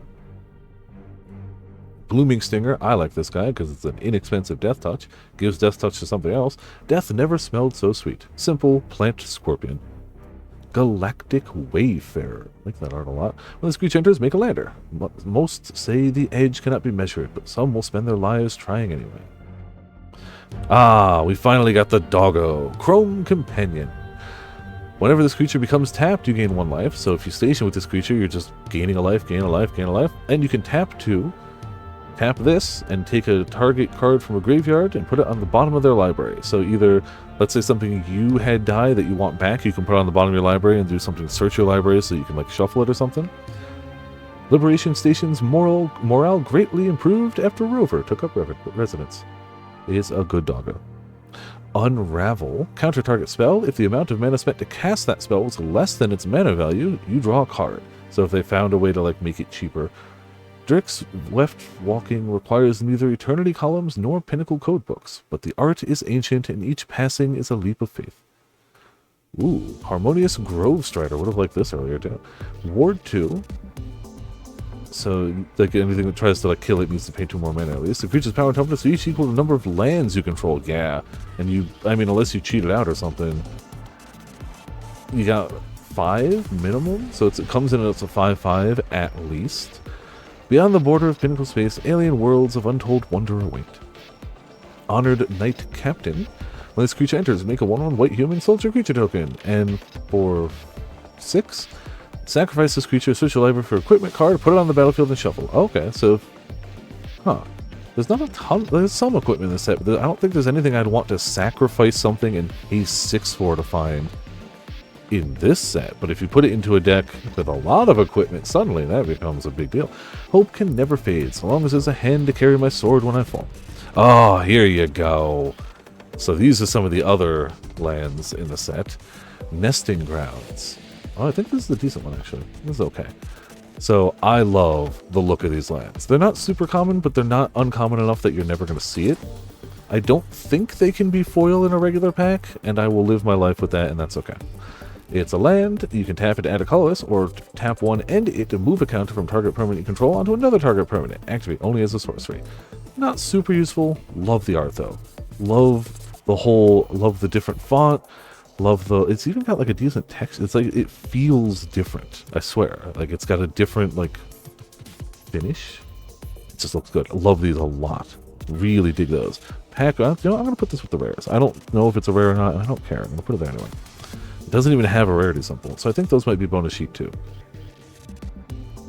[SPEAKER 1] Blooming Stinger. I like this guy because it's an inexpensive Death Touch. Gives Death Touch to something else. Death never smelled so sweet. Simple plant scorpion. Galactic Wayfarer. I like that art a lot. When this creature enters, make a lander. Most say the edge cannot be measured, but some will spend their lives trying anyway. Ah, we finally got the doggo. Chrome Companion. Whenever this creature becomes tapped, you gain 1 life. So if you station with this creature, you're just gaining a life, gain a life, gain a life. And you can tap 2. Tap this and take a target card from a graveyard and put it on the bottom of their library. So either, let's say something you had die that you want back, you can put it on the bottom of your library and do something to search your library so you can like shuffle it or something. Liberation Station's morale greatly improved after Rover took up residence. Is a good doggo. Unravel. Counter target spell. If the amount of mana spent to cast that spell was less than its mana value, you draw a card. So if they found a way to like make it cheaper. Drix left walking requires neither Eternity columns nor Pinnacle codebooks, but the art is ancient and each passing is a leap of faith. Ooh, Harmonious Grove Strider. Would have liked this earlier too. Ward 2. So like anything that tries to like kill it needs to pay 2 more mana at least. The creature's power and toughness are each equal to the number of lands you control. Yeah, and I mean unless you cheat it out or something, you got 5 minimum. So it comes in as a 5/5 at least. Beyond the border of Pinnacle space, alien worlds of untold wonder await. Honored Knight Captain. When this creature enters, make a 1/1 white human soldier creature token. And for 6, sacrifice this creature, switch your library for equipment card, put it on the battlefield, and shuffle. Okay, so... Huh. There's not a ton... There's some equipment in this set, but I don't think there's anything I'd want to sacrifice something and pay 6 for to find. in this set, but if you put it into a deck with a lot of equipment, suddenly that becomes a big deal. Hope can never fade, so long as there's a hand to carry my sword when I fall. Oh, here you go. So these are some of the other lands in the set. Nesting Grounds. Oh, I think this is a decent one, actually. This is okay. So I love the look of these lands. They're not super common, but they're not uncommon enough that you're never going to see it. I don't think they can be foil in a regular pack, and I will live my life with that, and that's okay. It's a land, you can tap it to add a colorless, or tap one and it to move a counter from target permanent you control onto another target permanent. Activate only as a sorcery. Not super useful, love the art though. Love the different font, it's even got like a decent text, it's like, it feels different, I swear. Like it's got a different like finish, it just looks good. I love these a lot, really dig those. Pack, I'm gonna put this with the rares. I don't know if it's a rare or not, I don't care, I'm gonna put it there anyway. It doesn't even have a rarity symbol, so I think those might be bonus sheet too.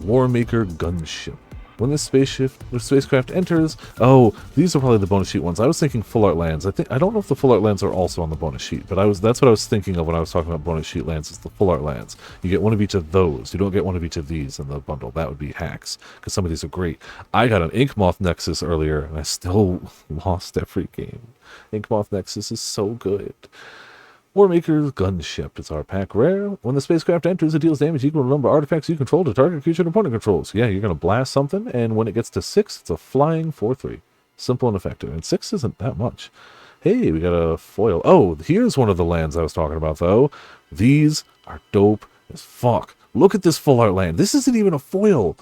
[SPEAKER 1] Warmaker Gunship. When the spacecraft enters, oh, these are probably the bonus sheet ones. I was thinking full art lands. I don't know if the full art lands are also on the bonus sheet, but that's what I was thinking of when I was talking about bonus sheet lands. Is the full art lands. You get one of each of those. You don't get one of each of these in the bundle. That would be hacks because some of these are great. I got an Inkmoth Nexus earlier, and I still lost every game. Inkmoth Nexus is so good. Warmaker's Gunship is our pack rare. When the spacecraft enters, it deals damage equal to the number of artifacts you control to target creature and opponent controls. Yeah, you're going to blast something, and when it gets to 6, it's a flying 4/3. Simple and effective. And 6 isn't that much. Hey, we got a foil. Oh, here's one of the lands I was talking about, though. These are dope as fuck. Look at this full art land. This isn't even a foil.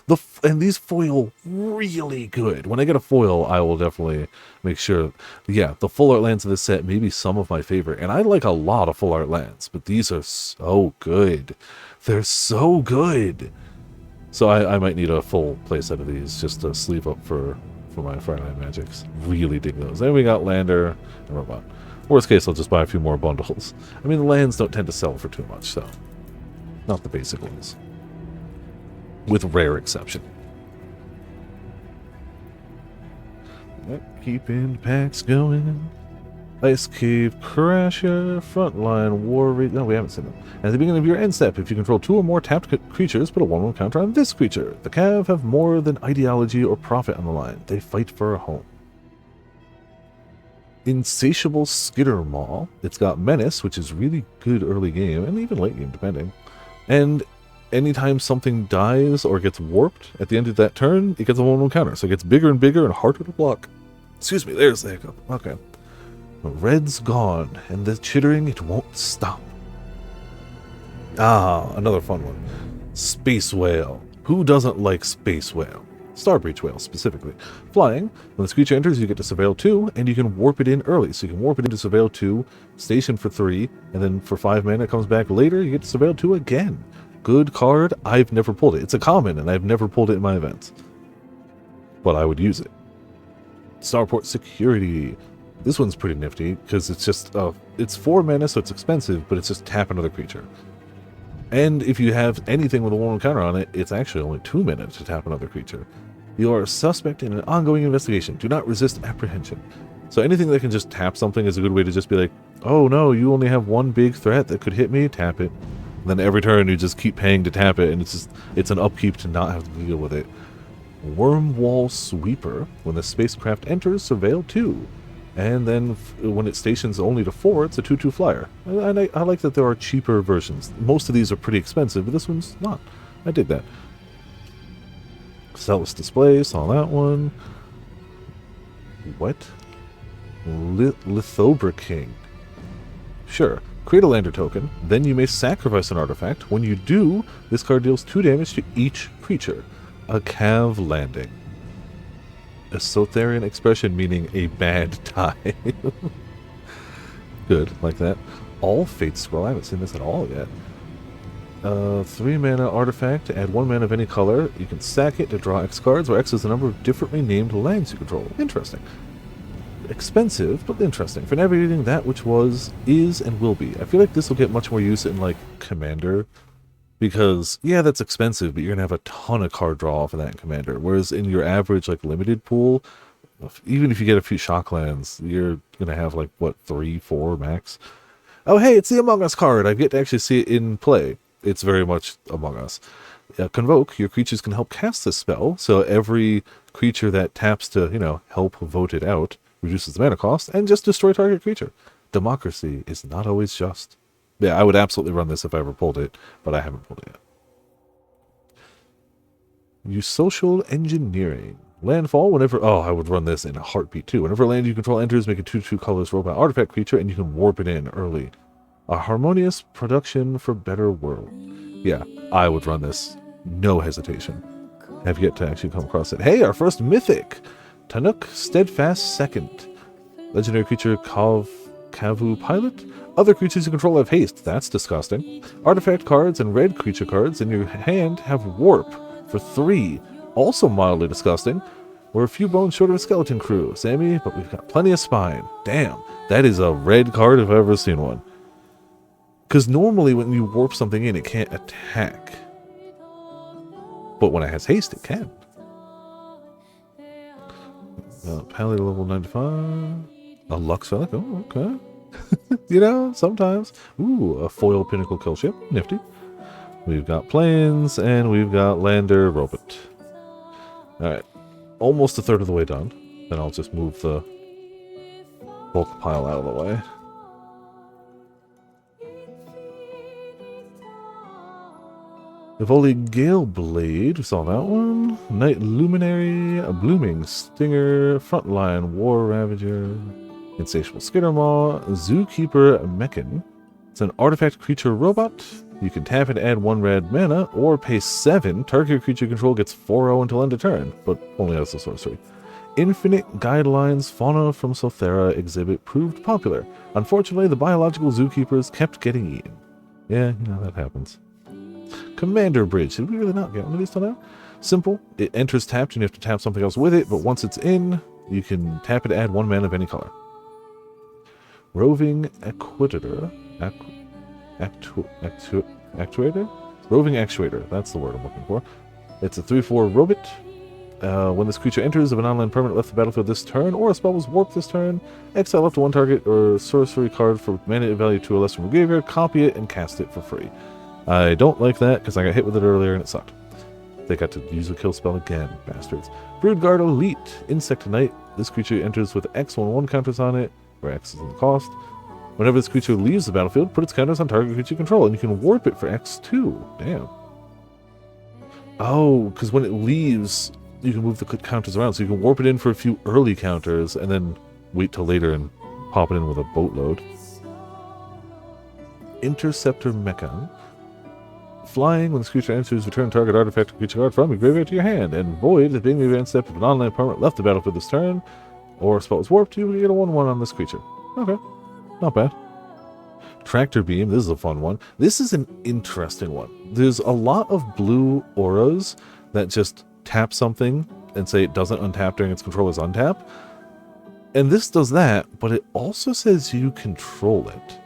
[SPEAKER 1] And these foil really good. When I get a foil, I will definitely make sure. Yeah, the full art lands of this set may be some of my favorite. And I like a lot of full art lands, but these are so good. They're so good. So I might need a full playset of these just to sleeve up for my Friday Night Magics. Really dig those. Then we got Lander and Robot. Worst case, I'll just buy a few more bundles. I mean, the lands don't tend to sell for too much, so. Not the basic ones. With rare exception. Keeping packs going. Ice Cave Crasher. Frontline War Raid. No, we haven't seen them. At the beginning of your end step, if you control 2 or more tapped creatures, put a 1/1 counter on this creature. The Cav have more than ideology or profit on the line. They fight for a home. Insatiable Skittermaw. It's got Menace, which is really good early game, and even late game, depending. And anytime something dies or gets warped at the end of that turn, it gets a 1/1 counter. So it gets bigger and bigger and harder to block. Excuse me, there's the hiccup. Okay. Red's gone, and the chittering, it won't stop. Ah, another fun one. Space Whale. Who doesn't like Space Whale? Starbreach Whale, specifically. Flying, when this creature enters, you get to Surveil 2, and you can warp it in early. So you can warp it into Surveil 2, station for 3, and then for 5 mana it comes back later, you get to Surveil 2 again. Good card, I've never pulled it. It's a common, and I've never pulled it in my events. But I would use it. Starport Security. This one's pretty nifty, because it's just, it's 4 mana, so it's expensive, but it's just tap another creature. And if you have anything with a 1/1 counter on it, it's actually only 2 mana to tap another creature. You are a suspect in an ongoing investigation. Do not resist apprehension. So anything that can just tap something is a good way to just be like, oh no, you only have one big threat that could hit me, tap it. And then every turn you just keep paying to tap it, and it's an upkeep to not have to deal with it. Wormwall Sweeper. When the spacecraft enters, Surveil 2. And then when it stations only to 4, it's a 2/2 flyer. And I like that there are cheaper versions. Most of these are pretty expensive, but this one's not. I dig that. Zealous Display, saw that one. What? Lithobra King. Sure. Create a lander token, then you may sacrifice an artifact. When you do, this card deals 2 damage to each creature. A Cav Landing. A Sotharian expression meaning a bad tie. Good, like that. All Fate Scroll, I haven't seen this at all yet. 3 mana artifact, add 1 mana of any color. You can sack it to draw X cards, where X is the number of differently named lands you control. Interesting. Expensive, but interesting. For navigating that which was, is, and will be. I feel like this will get much more use in, like, Commander. Because, yeah, that's expensive, but you're going to have a ton of card draw for that in Commander. Whereas in your average, like, limited pool, even if you get a few shock lands, you're going to have, like, what, 3, 4 max? Oh, hey, it's the Among Us card. I get to actually see it in play. It's very much Among Us. Convoke, your creatures can help cast this spell, so every creature that taps to, help vote it out reduces the mana cost, and just destroy target creature. Democracy is not always just. Yeah, I would absolutely run this if I ever pulled it, but I haven't pulled it yet. Use social engineering. Landfall, whenever... Oh, I would run this in a heartbeat, too. Whenever land you control enters, make a 2/2 colorless robot artifact creature, and you can warp it in early. A harmonious production for better world. Yeah, I would run this. No hesitation. Have yet to actually come across it. Hey, our first mythic! Tanuk Steadfast Second. Legendary creature Kavu Pilot. Other creatures you control have haste. That's disgusting. Artifact cards and red creature cards in your hand have warp for 3. Also mildly disgusting. We're a few bones short of a skeleton crew, Sammy, but we've got plenty of spine. Damn, that is a red card if I've ever seen one. Because normally when you warp something in, it can't attack. But when it has haste, it can. Pally level 95. A Lux Relic. Oh, okay. Sometimes. Ooh, a foil pinnacle kill ship. Nifty. We've got planes, and we've got lander robot. Alright. Almost a third of the way done. Then I'll just move the bulk pile out of the way. Evoli Gale Blade, we saw that one. Night Luminary, a Blooming Stinger, Frontline War Ravager, Insatiable Skittermaw, Zookeeper Mechan. It's an artifact creature robot. You can tap and add 1 red mana, or pay 7. Target creature control gets 4/0 until end of turn, but only as a sorcery. Infinite Guidelines Fauna from Sothera exhibit proved popular. Unfortunately, the biological zookeepers kept getting eaten. Yeah, that happens. Commander Bridge. Did we really not get one of these till now? Simple. It enters tapped and you have to tap something else with it, but once it's in, you can tap it to add 1 mana of any color. Roving Actuator. Actuator? Roving Actuator. That's the word I'm looking for. It's a 3/4 robot. When this creature enters, if an online permanent left the battlefield this turn, or a spell was warped this turn, exile up to 1 target or sorcery card for mana value 2 or less from your graveyard, copy it, and cast it for free. I don't like that, because I got hit with it earlier and it sucked. They got to use a kill spell again, bastards. Broodguard Elite, Insect Knight. This creature enters with X/1/1 counters on it, where X is in the cost. Whenever this creature leaves the battlefield, put its counters on target creature control, and you can warp it for X2. Damn. Oh, because when it leaves, you can move the counters around, so you can warp it in for a few early counters, and then wait till later and pop it in with a boatload. Interceptor Mechan. Flying, when this creature enters, return target artifact or creature card from your graveyard to your hand, and void at the beginning of your end step if an online permanent left the battlefield this turn, or a spell was warped, you will get a 1/1 on this creature. Okay, not bad. Tractor Beam, this is a fun one. This is an interesting one. There's a lot of blue auras that just tap something and say it doesn't untap during its controller's untap. And this does that, but it also says you control it.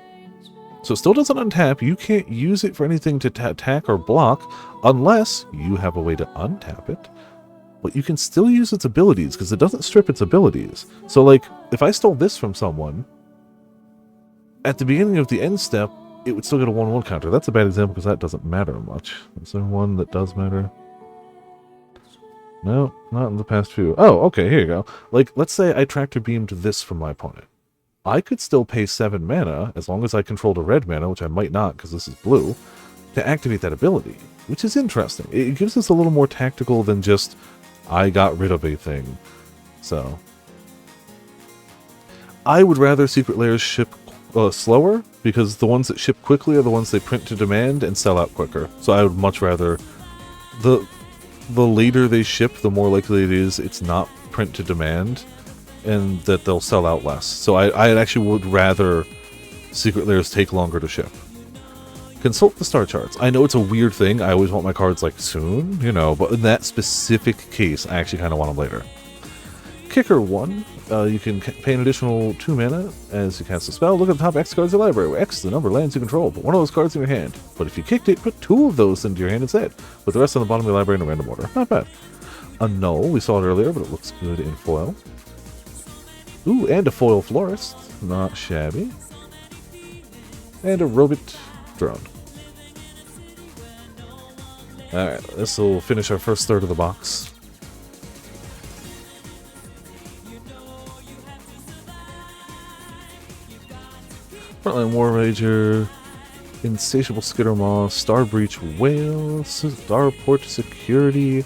[SPEAKER 1] So it still doesn't untap. You can't use it for anything to attack or block unless you have a way to untap it. But you can still use its abilities because it doesn't strip its abilities. So like, if I stole this from someone, at the beginning of the end step, it would still get a 1/1 counter. That's a bad example because that doesn't matter much. Is there one that does matter? No, not in the past few. Oh, okay, here you go. Like, let's say I tractor beamed this from my opponent. I could still pay 7 mana, as long as I controlled a red mana, which I might not because this is blue, to activate that ability, which is interesting. It gives us a little more tactical than just, I got rid of a thing. So, I would rather Secret Lairs ship slower, because the ones that ship quickly are the ones they print to demand and sell out quicker. So I would much rather, the later they ship, the more likely it is it's not print to demand, and that they'll sell out less. So I actually would rather Secret Lairs take longer to ship. Consult the star charts. I know it's a weird thing. I always want my cards like soon, but in that specific case, I actually kind of want them later. Kicker 1. You can pay an additional 2 mana as you cast a spell. Look at the top X cards of your library, where X is the number of lands you control. Put one of those cards in your hand. But if you kicked it, put 2 of those into your hand instead. Put the rest on the bottom of your library in a random order. Not bad. Annul. We saw it earlier, but it looks good in foil. Ooh, and a foil florist. Not shabby. and a robot drone. Alright, this will finish our first third of the box. Frontline War Rager, Insatiable Skittermaw, Star Breach Whale, Starport Security,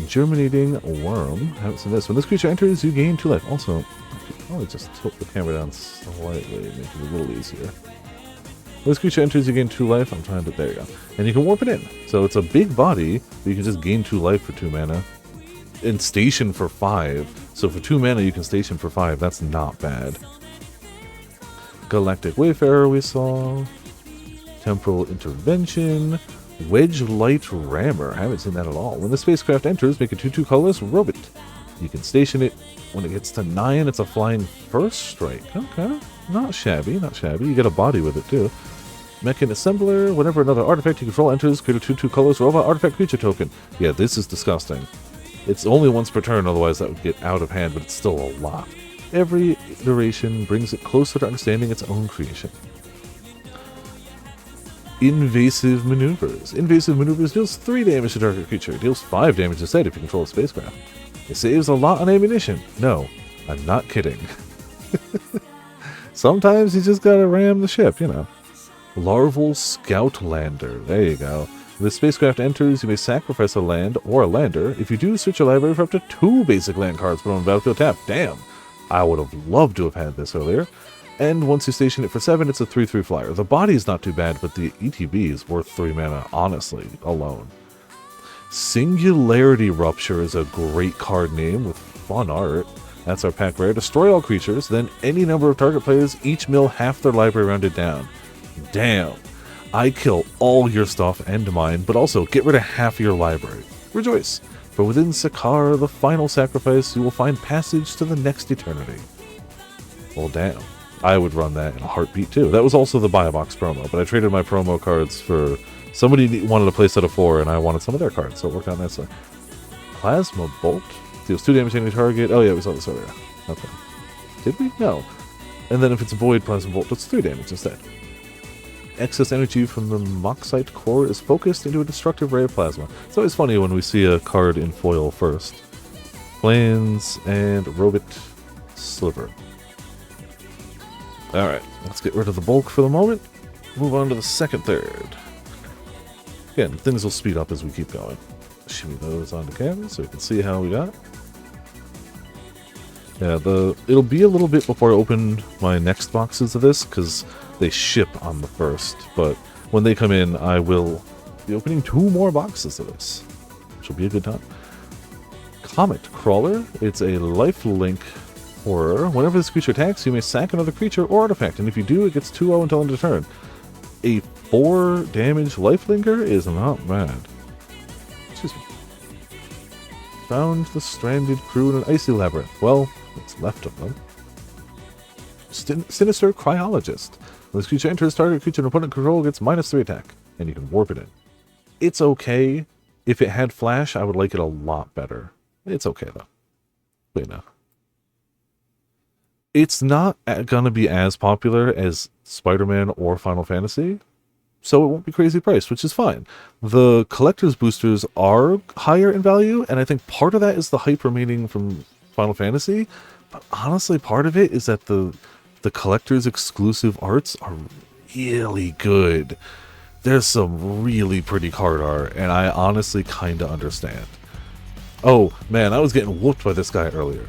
[SPEAKER 1] Germinating Worm. Haven't seen this. When this creature enters, you gain 2 life. Also, I could probably just tilt the camera down slightly, make it a little easier. When this creature enters, you gain 2 life. I'm trying to, there you go. And you can warp it in. So it's a big body, but you can just gain 2 life for 2 mana. And station for 5. So for 2 mana, you can station for 5. That's not bad. Galactic Wayfarer we saw. Temporal Intervention. Wedge Light Rammer. I haven't seen that at all. When the spacecraft enters, make a 2/2 colorless robot. You can station it. When it gets to 9, it's a flying first strike. Okay. Not shabby, not shabby. You get a body with it too. Mechan Assembler. Whenever another artifact you control enters, create a 2/2 colorless robot artifact creature token. Yeah, this is disgusting. It's only once per turn, otherwise that would get out of hand, but it's still a lot. Every iteration brings it closer to understanding its own creation. Invasive Maneuvers. Invasive Maneuvers deals 3 damage to target creature. It deals 5 damage instead if you control a spacecraft. It saves a lot on ammunition. No, I'm not kidding. Sometimes you just gotta ram the ship, you know. Larval Scoutlander. There you go. When the spacecraft enters, you may sacrifice a land or a lander. If you do, search your library for up to 2 basic land cards put on the battlefield tab. Damn! I would have loved to have had this earlier. And once you station it for 7, it's a 3/3 flyer. The body's not too bad, but the ETB is worth 3 mana, honestly, alone. Singularity Rupture is a great card name with fun art. That's our pack rare. Destroy all creatures, then any number of target players each mill half their library rounded down. Damn. I kill all your stuff and mine, but also get rid of half your library. Rejoice, for within Sakar, the final sacrifice, you will find passage to the next eternity. Well, damn. I would run that in a heartbeat too. That was also the buy a box promo, but I traded my promo cards for somebody wanted a playset of 4 and I wanted some of their cards, so it worked out nicely. Plasma Bolt deals 2 damage to any target. Oh yeah, we saw this earlier. Okay. Did we? No. And then if it's Void Plasma Bolt, it's 3 damage instead. Excess energy from the Moxite core is focused into a destructive ray of plasma. It's always funny when we see a card in foil first. Plans and Robot Sliver. Alright, let's get rid of the bulk for the moment. Move on to the second third. Again, things will speed up as we keep going. Shimmy those onto camera so we can see how we got. Yeah, it'll be a little bit before I open my next boxes of this, because they ship on the 1st. But when they come in, I will be opening 2 more boxes of this, which will be a good time. Comet Crawler. It's a lifelink horror. Whenever this creature attacks, you may sack another creature or artifact, and if you do, it gets 2/0 until end of turn. A 4 damage lifelinker is not bad. Excuse me. Found the stranded crew in an icy labyrinth. Well, what's left of them. Sinister Cryologist. When this creature enters, target creature and opponent control gets -3 attack, and you can warp it in. It's okay. If it had flash, I would like it a lot better. It's okay, though. But, you know. It's not gonna be as popular as Spider-Man or Final Fantasy, so it won't be crazy priced, which is fine. The collector's boosters are higher in value, and I think part of that is the hype remaining from Final Fantasy, but honestly, part of it is that the collector's exclusive arts are really good. There's some really pretty card art, and I honestly kinda understand. Oh, man, I was getting whooped by this guy earlier.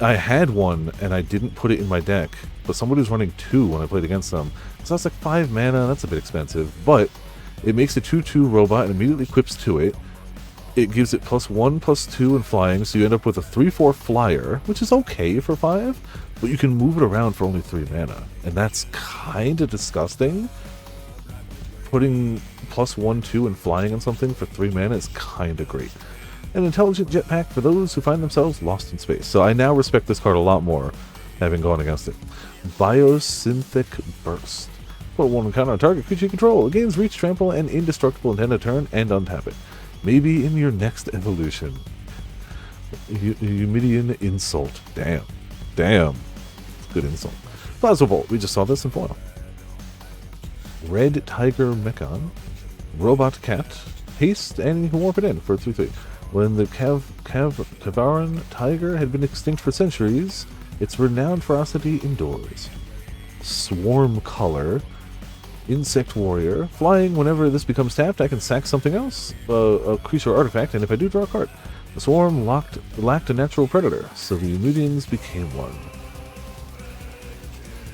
[SPEAKER 1] I had one, and I didn't put it in my deck, but somebody was running 2 when I played against them. So I was like, 5 mana, that's a bit expensive, but it makes a 2/2 robot and immediately equips to it. It gives it +1/+2 in flying, so you end up with a 3/4 flyer, which is okay for 5, but you can move it around for only 3 mana, and that's kind of disgusting. Putting +1/2 in flying on something for 3 mana is kind of great. An intelligent jetpack for those who find themselves lost in space. So I now respect this card a lot more, having gone against it. Biosynthetic Burst. Put 1 encounter on target creature you control. It gains reach, trample, and indestructible until end of turn, and untap it. Maybe in your next evolution. Humidian Insult. Damn. Damn. Good insult. Plasma Bolt. We just saw this in foil. Red Tiger Mechon, Robot Cat, Haste, and you can warp it in for 3/3. When the Kavaran tiger had been extinct for centuries, its renowned ferocity endures. Swarm Color, Insect Warrior, flying. Whenever this becomes tapped, I can sack something else, a creature or artifact, and if I do, draw a card. The swarm lacked a natural predator, so the Eternities became one.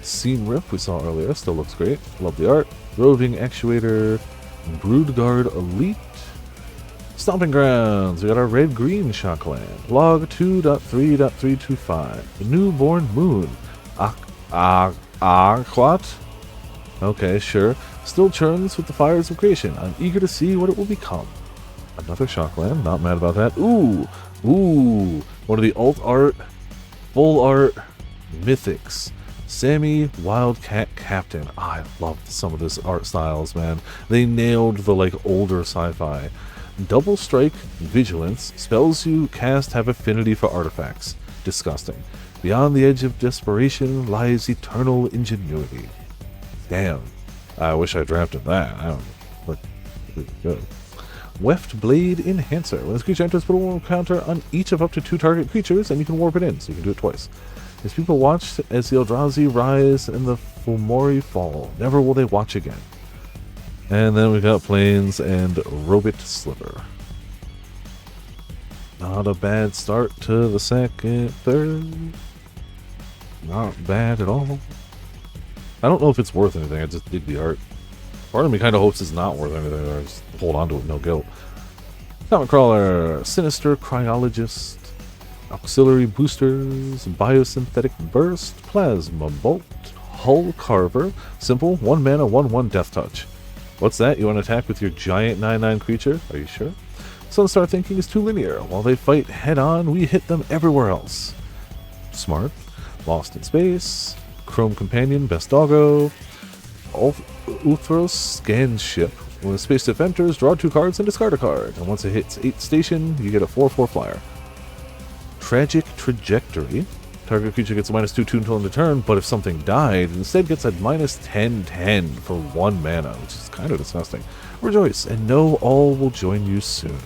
[SPEAKER 1] Seam Rip we saw earlier, still looks great. Love the art. Roving Actuator, Broodguard Elite, Stomping Grounds. We got our red-green Shockland. Log 2.3.325. The Newborn Moon. Aquat? Okay, sure. Still churns with the fires of creation. I'm eager to see what it will become. Another Shockland. Not mad about that. Ooh! Ooh! One of the alt art, full art mythics. Sammy Wildcat Captain. I love some of this art styles, man. They nailed the, like, older sci-fi. Double Strike Vigilance. Spells you cast have affinity for artifacts. Disgusting. Beyond the edge of desperation lies eternal ingenuity. Damn. I wish I drafted that. I don't know. But here we go. Weft Blade Enhancer. When this creature enters, put a warp counter on each of up to 2 target creatures, and you can warp it in, so you can do it twice. As people watch as the Eldrazi rise and the Fomori fall, never will they watch again. And then we got Plains and Robit Sliver. Not a bad start to the second, third. Not bad at all. I don't know if it's worth anything, I just dig the art. Part of me kind of hopes it's not worth anything, I just hold on to it, no guilt. Comet Crawler, Sinister Cryologist, Auxiliary Boosters, Biosynthetic Burst, Plasma Bolt, Hull Carver, simple, 1 mana, 1/1 Death Touch. What's that? You want to attack with your giant 9/9 creature? Are you sure? Sunstar thinking is too linear. While they fight head-on, we hit them everywhere else. Smart. Lost in Space, Chrome Companion, Best Doggo, Uthros Scan Ship. When a space diff enters, draw 2 cards and discard a card. And once it hits 8 station, you get a 4/4 flyer. Tragic Trajectory. Target creature gets a -2/2 until end of turn, but if something died, it instead gets a -10/10 for 1 mana, which is kind of disgusting. Rejoice, and know all will join you soon.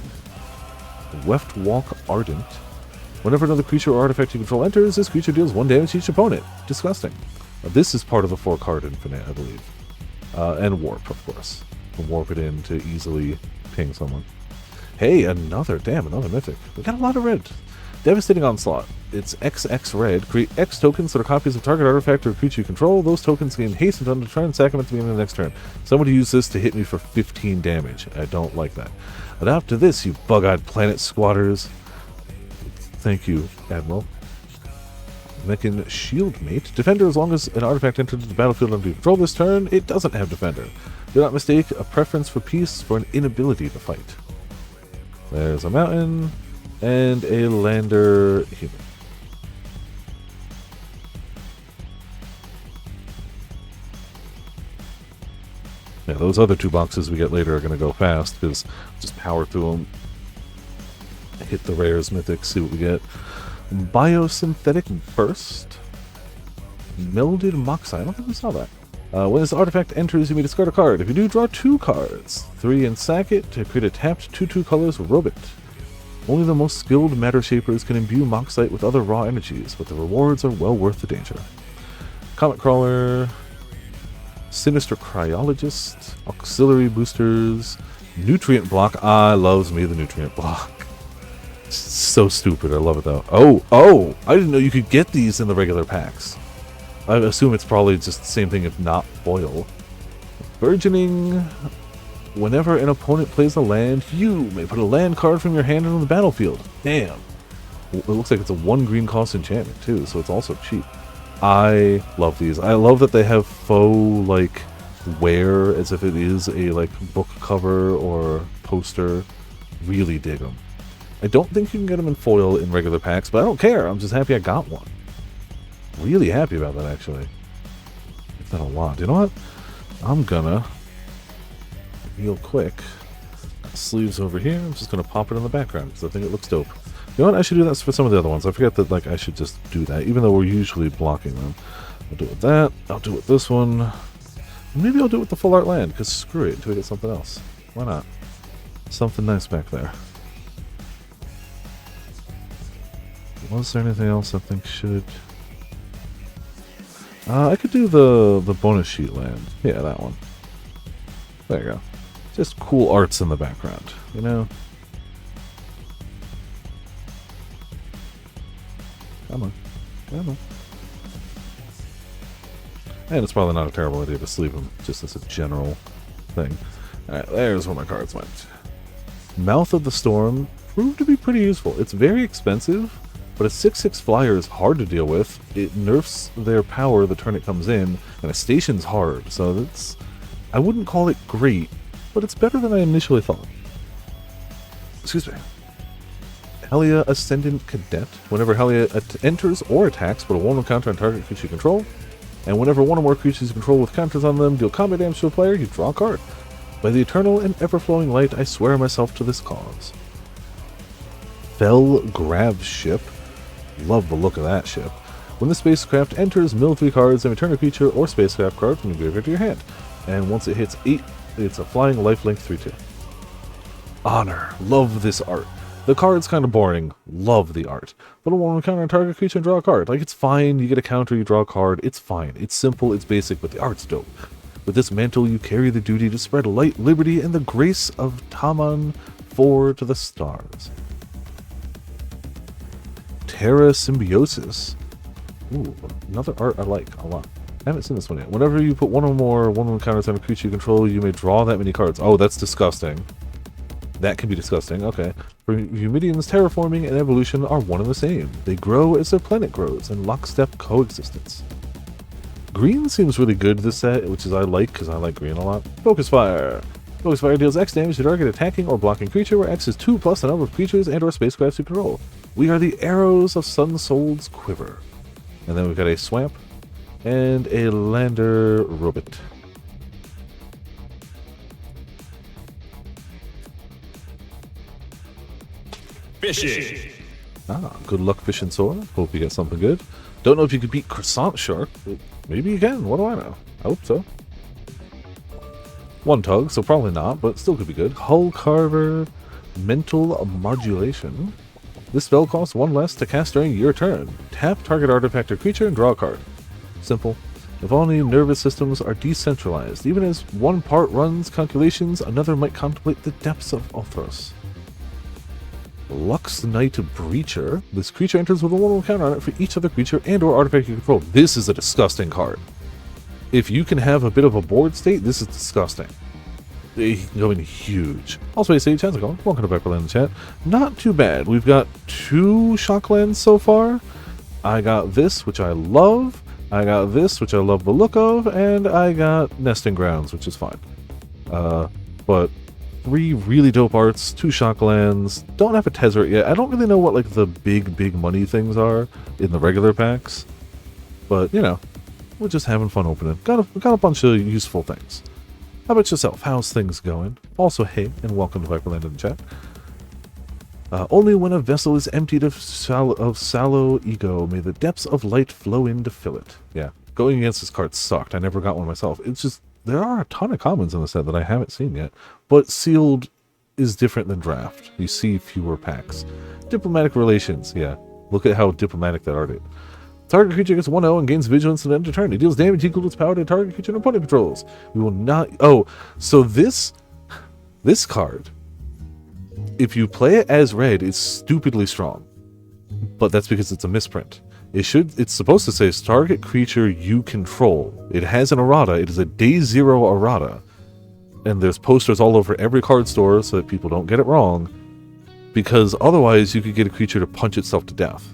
[SPEAKER 1] Weft Walk Ardent. Whenever another creature or artifact you control enters, this creature deals 1 damage to each opponent. Disgusting. This is part of the 4-card infinite, I believe. And warp, of course. You can warp it in to easily ping someone. Hey, another mythic. We got a lot of red. Devastating Onslaught. It's XX red. Create X tokens that are copies of target artifact or creature you control. Those tokens gain haste until end of turn, sack them at the beginning of the next turn. Somebody use this to hit me for 15 damage. I don't like that. Adapt to this, you bug-eyed planet squatters. Thank you, Admiral. Mechan Shieldmate. Defender, as long as an artifact entered the battlefield under your control this turn, it doesn't have Defender. Do not mistake a preference for peace for an inability to fight. There's a mountain and a lander human. Yeah, those other 2 boxes we get later are going to go fast, because just power through them. Hit the rares, mythics, see what we get. Biosynthetic Burst. Melded Moxie. I don't think we saw that. When this artifact enters, you may discard a card. If you do, draw 2 cards. 3 and sack it to create a tapped 2/2 colors Robot. Only the most skilled matter shapers can imbue Moxite with other raw energies, but the rewards are well worth the danger. Comet Crawler, Sinister Cryologist, Auxiliary Boosters, Nutrient Block. Ah, loves me the Nutrient Block. So stupid, I love it though. Oh, I didn't know you could get these in the regular packs. I assume it's probably just the same thing if not foil. Burgeoning. Whenever an opponent plays a land, you may put a land card from your hand on the battlefield. Damn. It looks like it's a 1 green cost enchantment too, so it's also cheap. I love these. I love that they have faux, like, wear as if it is a, like, book cover or poster. Really dig them. I don't think you can get them in foil in regular packs, but I don't care. I'm just happy I got one. Really happy about that, actually. Like that a lot. You know what? I'm gonna, real quick, sleeves over here. I'm just gonna pop it in the background because I think it looks dope. You know what? I should do that for some of the other ones. I forget that, like, I should just do that, even though we're usually blocking them. I'll do it with that. I'll do it with this one. Maybe I'll do it with the full art land, because screw it, until we get something else. Why not? Something nice back there. Was there anything else I think should... I could do the bonus sheet land. Yeah, that one. There you go. Just cool arts in the background, you know? Come on. Come on. And it's probably not a terrible idea to sleeve them, just as a general thing. Alright, there's where my cards went. Mouth of the Storm proved to be pretty useful. It's very expensive, but a 6/6 flyer is hard to deal with. It nerfs their power the turn it comes in, and a station's hard, so that's... I wouldn't call it great, but it's better than I initially thought. Excuse me. Helia Ascendant Cadet. Whenever Helia enters or attacks, put a 1/1 counter on target creature you control. And whenever one or more creatures you control with counters on them deal combat damage to a player, you draw a card. By the eternal and ever-flowing light, I swear myself to this cause. Fell Grav Ship. Love the look of that ship. When the spacecraft enters, mill 3 cards and return a creature or spacecraft card from your graveyard to your hand. And once it hits 8, it's a flying lifelink 3/2. Honor. Love this art. The card's kind of boring. Love the art. Put a 1/1 counter on target creature and draw a card. Like, it's fine. You get a counter, you draw a card. It's fine. It's simple, it's basic, but the art's dope. With this mantle, you carry the duty to spread light, liberty, and the grace of Taman 4 to the stars. Terra Symbiosis. Ooh, another art I like a lot. I haven't seen this one yet. Whenever you put one or more 1/1 counters on a creature you control, you may draw that many cards. Oh, that's disgusting. That can be disgusting. Okay. Eumidians, terraforming, and evolution are one and the same. They grow as their planet grows, in lockstep coexistence. Green seems really good this set, which is I like, because I like green a lot. Focus Fire. Focus Fire deals X damage to target attacking or blocking creature, where X is 2 plus the number of creatures and or spacecrafts you control. We are the arrows of Sunsoul's quiver. And then we've got a Swamp and a Lander Robot.
[SPEAKER 3] Fishing.
[SPEAKER 1] Ah, good luck fishing, Sora. Hope you get something good. Don't know if you could beat Croissant Shark, but maybe you can. What do I know? I hope so. One tug, so probably not, but still could be good. Hull Carver, Mental Modulation. This spell costs 1 less to cast during your turn. Tap target artifact or creature and draw a card. Simple. If only nervous systems are decentralized, even as one part runs calculations, another might contemplate the depths of Ulthros. Lux Knight Breacher. This creature enters with a 1/1 counter on it for each other creature and or artifact you control. This is a disgusting card. If you can have a bit of a board state, this is disgusting. He can go in huge. Also, Sage, how's it going? Welcome to Viperland in the chat. Not too bad. We've got 2 Shocklands so far. I got this, which I love. I got this, which I love the look of. And I got Nesting Grounds, which is fine. But 3 really dope arts, 2 Shocklands. Don't have a Tezzeret yet. I don't really know what like the big money things are in the regular packs. But, you know, we're just having fun opening. Got a bunch of useful things. How about yourself? How's things going? Also, hey, and welcome to Viperland in the chat. Only when a vessel is emptied of sallow ego may the depths of light flow in to fill it. Yeah, going against this card sucked. I never got one myself. It's just, there are a ton of commons in the set that I haven't seen yet. But sealed is different than draft. You see fewer packs. Diplomatic relations, yeah. Look at how diplomatic that art is. Target creature gets 1/0 and gains vigilance at end of turn. It deals damage equal to its power to target creature and opponent controls. We will not... Oh, so this card, if you play it as red, is stupidly strong. But that's because it's a misprint. It's supposed to say target creature you control. It has an errata. It is a day 0 errata. And there's posters all over every card store so that people don't get it wrong. Because otherwise you could get a creature to punch itself to death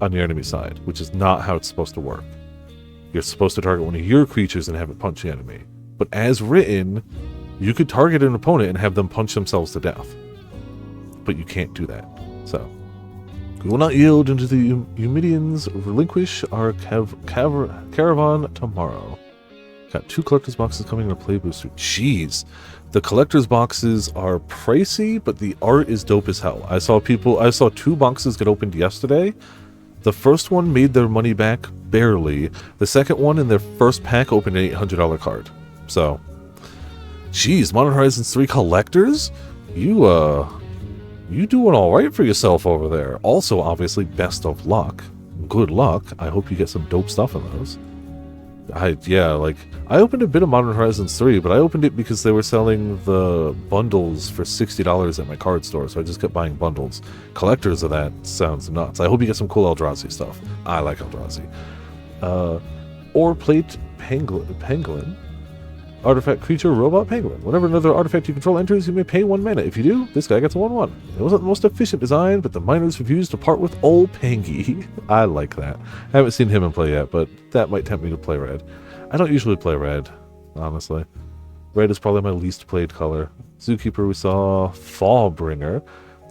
[SPEAKER 1] on your enemy side, which is not how it's supposed to work. You're supposed to target one of your creatures and have it punch the enemy. But as written, you could target an opponent and have them punch themselves to death. But you can't do that. So, we will not yield until the Eumidians relinquish our caravan tomorrow. Got 2 collector's boxes coming in a play booster. Jeez. The collector's boxes are pricey, but the art is dope as hell. I saw 2 boxes get opened yesterday. The first one made their money back barely. The second one in their first pack opened an $800 card. So, geez, Modern Horizons 3 collectors? You doing all right for yourself over there. Also, obviously, best of luck. Good luck. I hope you get some dope stuff in those. I opened a bit of Modern Horizons 3, but I opened it because they were selling the bundles for $60 at my card store, so I just kept buying bundles. Collectors of that sounds nuts. I hope you get some cool Eldrazi stuff. I like Eldrazi. Or plate Pangolin. Artifact creature, robot, penguin. Whenever another artifact you control enters, you may pay 1 mana. If you do, this guy gets a 1/1. It wasn't the most efficient design, but the miners refused to part with old Pangy. I like that. I haven't seen him in play yet, but that might tempt me to play red. I don't usually play red, honestly. Red is probably my least played color. Zookeeper, we saw Fallbringer.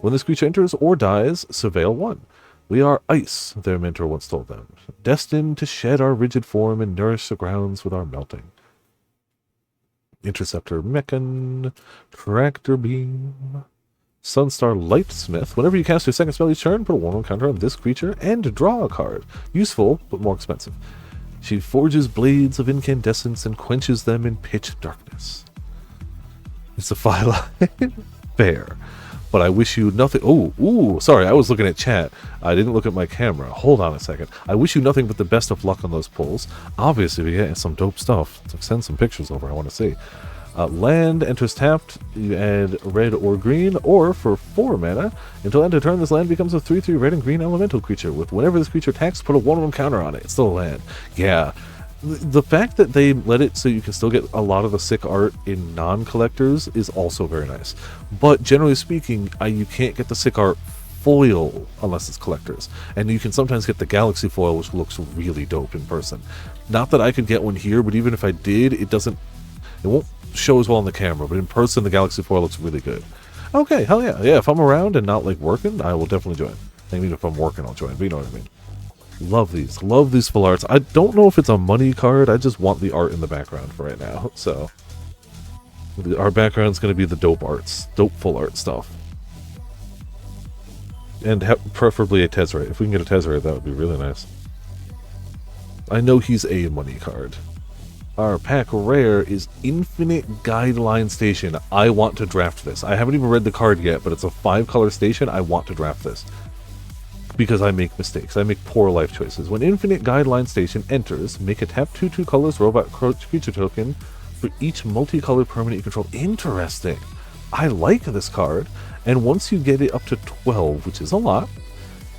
[SPEAKER 1] When this creature enters or dies, surveil 1. We are ice, their mentor once told them, destined to shed our rigid form and nourish the grounds with our melting. Interceptor Mechan, Tractor Beam, Sunstar Lightsmith. Whenever you cast your second spell each turn, put a 1/1 counter on this creature and draw a card. Useful, but more expensive. She forges blades of incandescence and quenches them in pitch darkness. It's a Phyline. Fair. But I wish you nothing. Sorry, I was looking at chat. I didn't look at my camera. Hold on a second. I wish you nothing but the best of luck on those pulls. Obviously, we get some dope stuff. So send some pictures over. I want to see. Land enters tapped. You add red or green, or for 4 mana. Until end of turn, this land becomes a 3/3 red and green elemental creature. With whenever this creature attacks, put a 1/1 counter on it. It's still a land. Yeah. The fact that they let it so you can still get a lot of the sick art in non-collectors is also very nice. But generally speaking, you can't get the sick art foil unless it's collectors. And you can sometimes get the Galaxy foil, which looks really dope in person. Not that I could get one here, but even if I did, it won't show as well on the camera. But in person, the Galaxy foil looks really good. Okay, hell yeah. Yeah, if I'm around and not like working, I will definitely join. I mean, if I'm working, I'll join, but you know what I mean. Love these full arts. I don't know if it's a money card. I just want the art in the background for right now. So our background's going to be the dope arts, dope full art stuff, and preferably a Tezzeret. If we can get a Tezzeret, that would be really nice. I know he's a money card. Our pack rare is Infinite Guideline Station. I want to draft this. I haven't even read the card yet, but it's a 5-color station. I want to draft this. Because I make mistakes. I make poor life choices. When Infinite Guideline Station enters, make a tap 2/2 colors robot creature token for each multicolored permanent you control. Interesting. I like this card. And once you get it up to 12, which is a lot,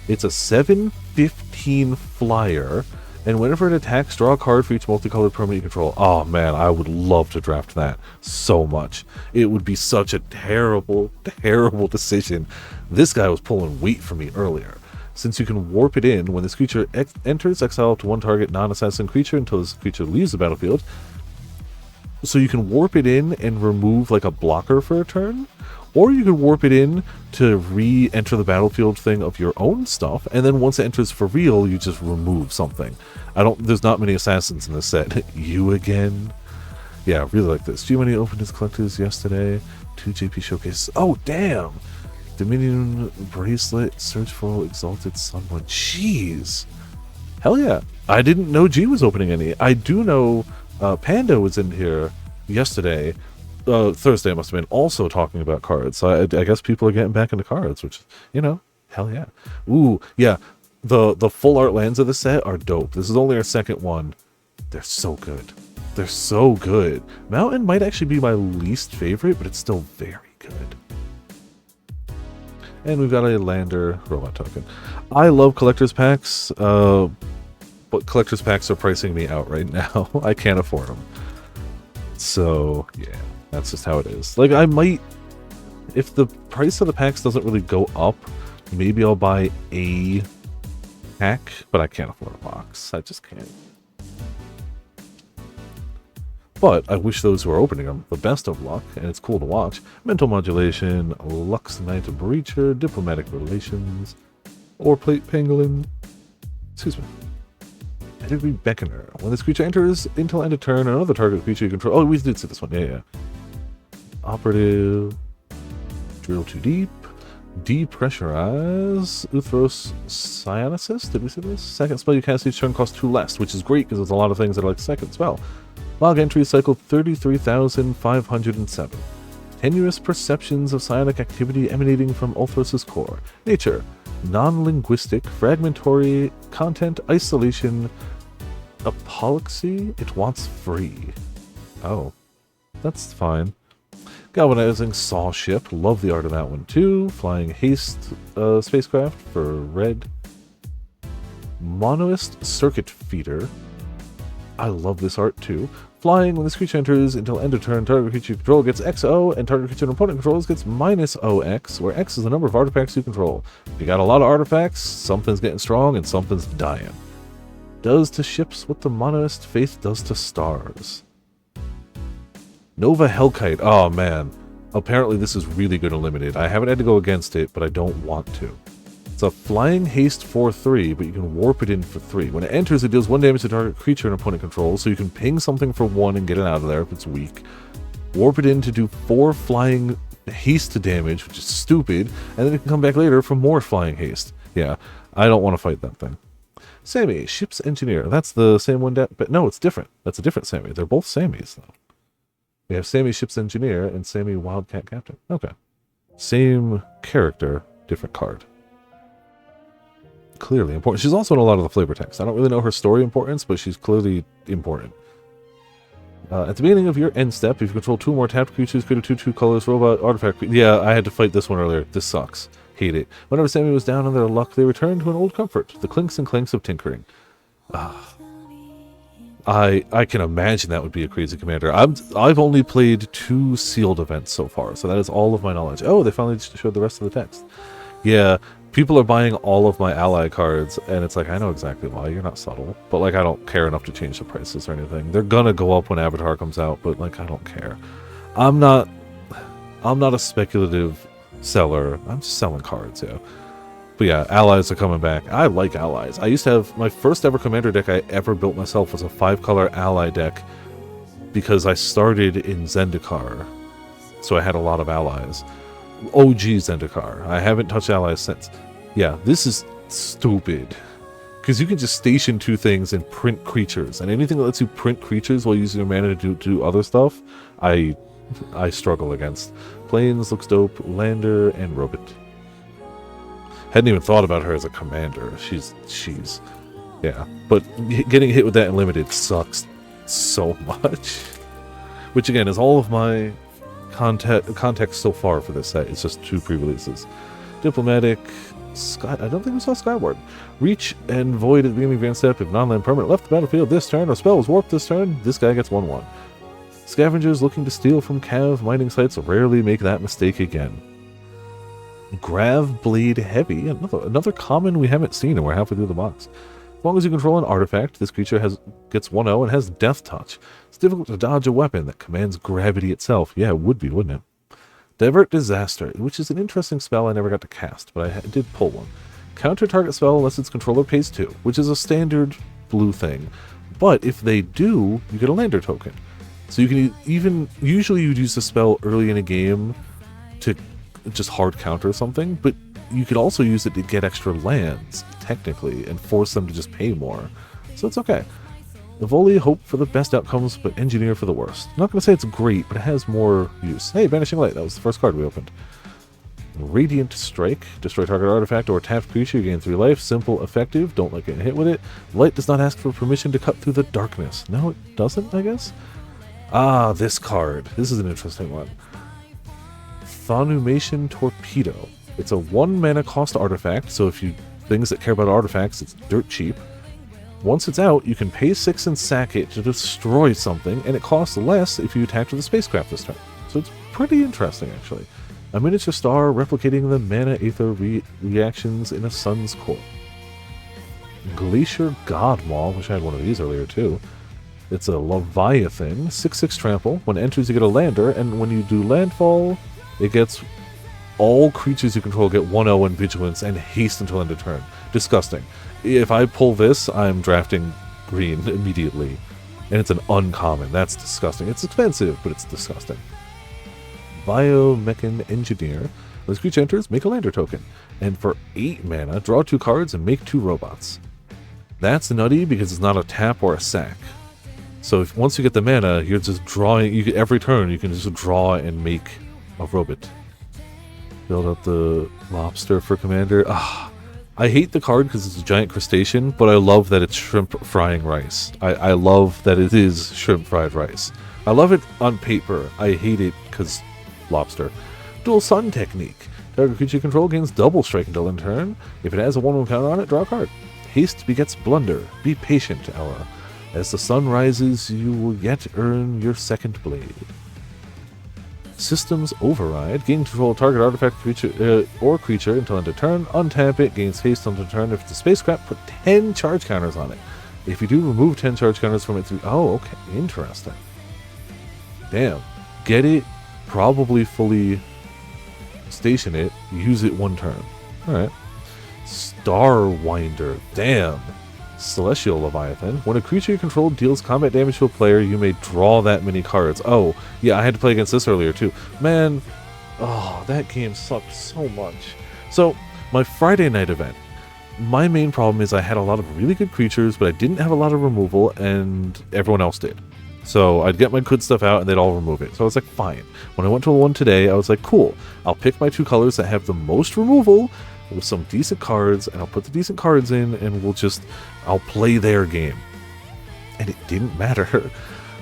[SPEAKER 1] it's a 7/15 flyer. And whenever it attacks, draw a card for each multicolored permanent you control. Oh man, I would love to draft that so much. It would be such a terrible, terrible decision. This guy was pulling weight for me earlier. Since you can warp it in, when this creature enters, exile up to 1 target non-assassin creature until this creature leaves the battlefield. So you can warp it in and remove like a blocker for a turn, or you could warp it in to re-enter the battlefield thing of your own stuff, and then once it enters for real, you just remove something. There's not many assassins in this set. You again? Yeah, I really like this. G-Money opened his collectors yesterday. 2 JP showcase. Oh, damn! Dominion Bracelet, Search for Exalted Sunblood. Jeez. Hell yeah. I didn't know G was opening any. I do know Panda was in here yesterday. Thursday must have been, also talking about cards. So I guess people are getting back into cards, which, hell yeah. Ooh, yeah. The full art lands of the set are dope. This is only our second one. They're so good. They're so good. Mountain might actually be my least favorite, but it's still very good. And we've got a Lander robot token. I love collector's packs, but collector's packs are pricing me out right now. I can't afford them. So, yeah, that's just how it is. Like, I might, if the price of the packs doesn't really go up, maybe I'll buy a pack, but I can't afford a box. I just can't. But I wish those who are opening them the best of luck, and it's cool to watch. Mental Modulation, Lux Knight Breacher, Diplomatic Relations, or Plate Pangolin. Excuse me. Pedigree Beckoner. When this creature enters, until end of turn, another target creature you control. Oh, we did see this one. Yeah. Operative. Drill Too Deep. Depressurize Uthros Cyanosis. Did we say this? Second spell you cast each turn costs 2 less, which is great because there's a lot of things that are like second spell. Log entry cycle 33,507. Tenuous perceptions of psionic activity emanating from Ulthros' core. Nature. Non-linguistic, fragmentary, content, isolation, apoplexy. It wants free. Oh. That's fine. Galvanizing Saw Ship. Love the art of that one too. Flying Haste spacecraft for red. Monoist Circuit Feeder. I love this art too. Flying, when this creature enters until end of turn, target creature you control gets XO, and target creature an opponent controls gets minus OX, where X is the number of artifacts you control. If you got a lot of artifacts, something's getting strong and something's dying. Does to ships what the Monoist Faith does to stars. Nova Hellkite. Oh man. Apparently this is really good and limited. I haven't had to go against it, but I don't want to. It's a flying haste 4/3, but you can warp it in for 3. When it enters, it deals 1 damage to target creature an opponent controls, so you can ping something for 1 and get it out of there if it's weak. Warp it in to do 4 flying haste damage, which is stupid, and then it can come back later for more flying haste. Yeah, I don't want to fight that thing. Sammy, Ship's Engineer. That's the same one, but no, it's different. That's a different Sammy. They're both Sammys, though. We have Sammy Ship's Engineer and Sammy Wildcat Captain. Okay. Same character, different card. Clearly important. She's also in a lot of the flavor text. I don't really know her story importance, but she's clearly important. At the beginning of your end step, if you control 2 more tapped creatures, create a 2/2 colorless robot artifact. Yeah, I had to fight this one earlier. This sucks. Hate it. Whenever Sammy was down on their luck, they returned to an old comfort. The clinks and clanks of tinkering. I can imagine that would be a crazy commander. I've only played 2 sealed events so far, so that is all of my knowledge. Oh, they finally showed the rest of the text. Yeah, people are buying all of my ally cards, and it's like, I know exactly why. You're not subtle. But, like, I don't care enough to change the prices or anything. They're gonna go up when Avatar comes out, but, like, I don't care. I'm not a speculative seller. I'm just selling cards, yeah. But yeah, allies are coming back. I like allies. I used to have my first ever commander deck I ever built myself was a 5-color ally deck because I started in Zendikar, so I had a lot of allies. OG Zendikar. I haven't touched allies since. Yeah, this is stupid because you can just station 2 things and print creatures, and anything that lets you print creatures while using your mana to do other stuff, I struggle against. Plains looks dope. Lander and Robot. Hadn't even thought about her as a commander. She's yeah. But getting hit with that in limited sucks so much. Which again is all of my context so far for this set. It's just 2 pre-releases. Diplomatic. I don't think we saw Skyward. Reach and Void at the beginning of your end step. If non-land permanent left the battlefield this turn or spell was warped this turn, this guy gets 1/1. Scavengers looking to steal from Cav mining sites rarely make that mistake again. Grav Blade Heavy, another common we haven't seen, and we're halfway through the box. As long as you control an artifact, this creature gets 1/0 and has Death Touch. It's difficult to dodge a weapon that commands gravity itself. Yeah, it would be, wouldn't it? Divert Disaster, which is an interesting spell I never got to cast, but I did pull one. Counter target spell unless its controller pays 2, which is a standard blue thing. But if they do, you get a lander token. So you can usually you'd use the spell early in a game to just hard counter something, but you could also use it to get extra lands, technically, and force them to just pay more. So it's okay. Evoli, hope for the best outcomes, but engineer for the worst. I'm not going to say it's great, but it has more use. Hey, Vanishing Light, that was the first card we opened. Radiant Strike, destroy target artifact or tapped creature, gain 3 life, simple, effective, don't like getting hit with it. Light does not ask for permission to cut through the darkness. No, it doesn't, I guess? Ah, this card. This is an interesting one. Thonumation Torpedo. It's a 1 mana cost artifact, so if you things that care about artifacts, it's dirt cheap. Once it's out, you can pay 6 and sack it to destroy something, and it costs less if you attack with a spacecraft this turn. So it's pretty interesting, actually. A miniature star replicating the mana aether reactions in a sun's core. Glacier Godmaw, which I had one of these earlier too. It's a Leviathan, 6/6 trample. When it enters, you get a lander, and when you do landfall, it gets all creatures you control get 1/0 in vigilance and haste until end of turn. Disgusting. If I pull this, I'm drafting green immediately. And it's an uncommon. That's disgusting. It's expensive, but it's disgusting. Biomechan Engineer. When this creature enters, make a lander token. And for 8 mana, draw 2 cards and make 2 robots. That's nutty because it's not a tap or a sack. So once you get the mana, you're just drawing. Every turn, you can just draw and make a robot. Build up the lobster for commander. I hate the card because it's a giant crustacean, but I love that it's shrimp frying rice. I love that it is shrimp fried rice. I love it on paper. I hate it because lobster. Dual Sun technique. Target creature you control gains double strike until end turn. If it has a 1/1 counter on it, draw a card. Haste begets blunder. Be patient, Ella. As the sun rises, you will yet earn your second blade. Systems Override. Gain control of target artifact creature until end of turn. Untap it. Gains haste until turn. If it's a spacecraft, put 10 charge counters on it. If you do, remove 10 charge counters from it through... Oh, okay. Interesting. Damn. Get it. Probably fully station it. Use it 1 turn. Alright. Starwinder. Damn. Celestial Leviathan. When a creature you control deals combat damage to a player, you may draw that many cards. Oh, yeah, I had to play against this earlier too. Man, oh, that game sucked so much. So, my Friday night event, my main problem is I had a lot of really good creatures, but I didn't have a lot of removal, and everyone else did. So I'd get my good stuff out, and they'd all remove it. So I was like, fine. When I went to one today, I was like, cool. I'll pick my 2 colors that have the most removal, with some decent cards, and I'll put the decent cards in, and I'll play their game. And it didn't matter.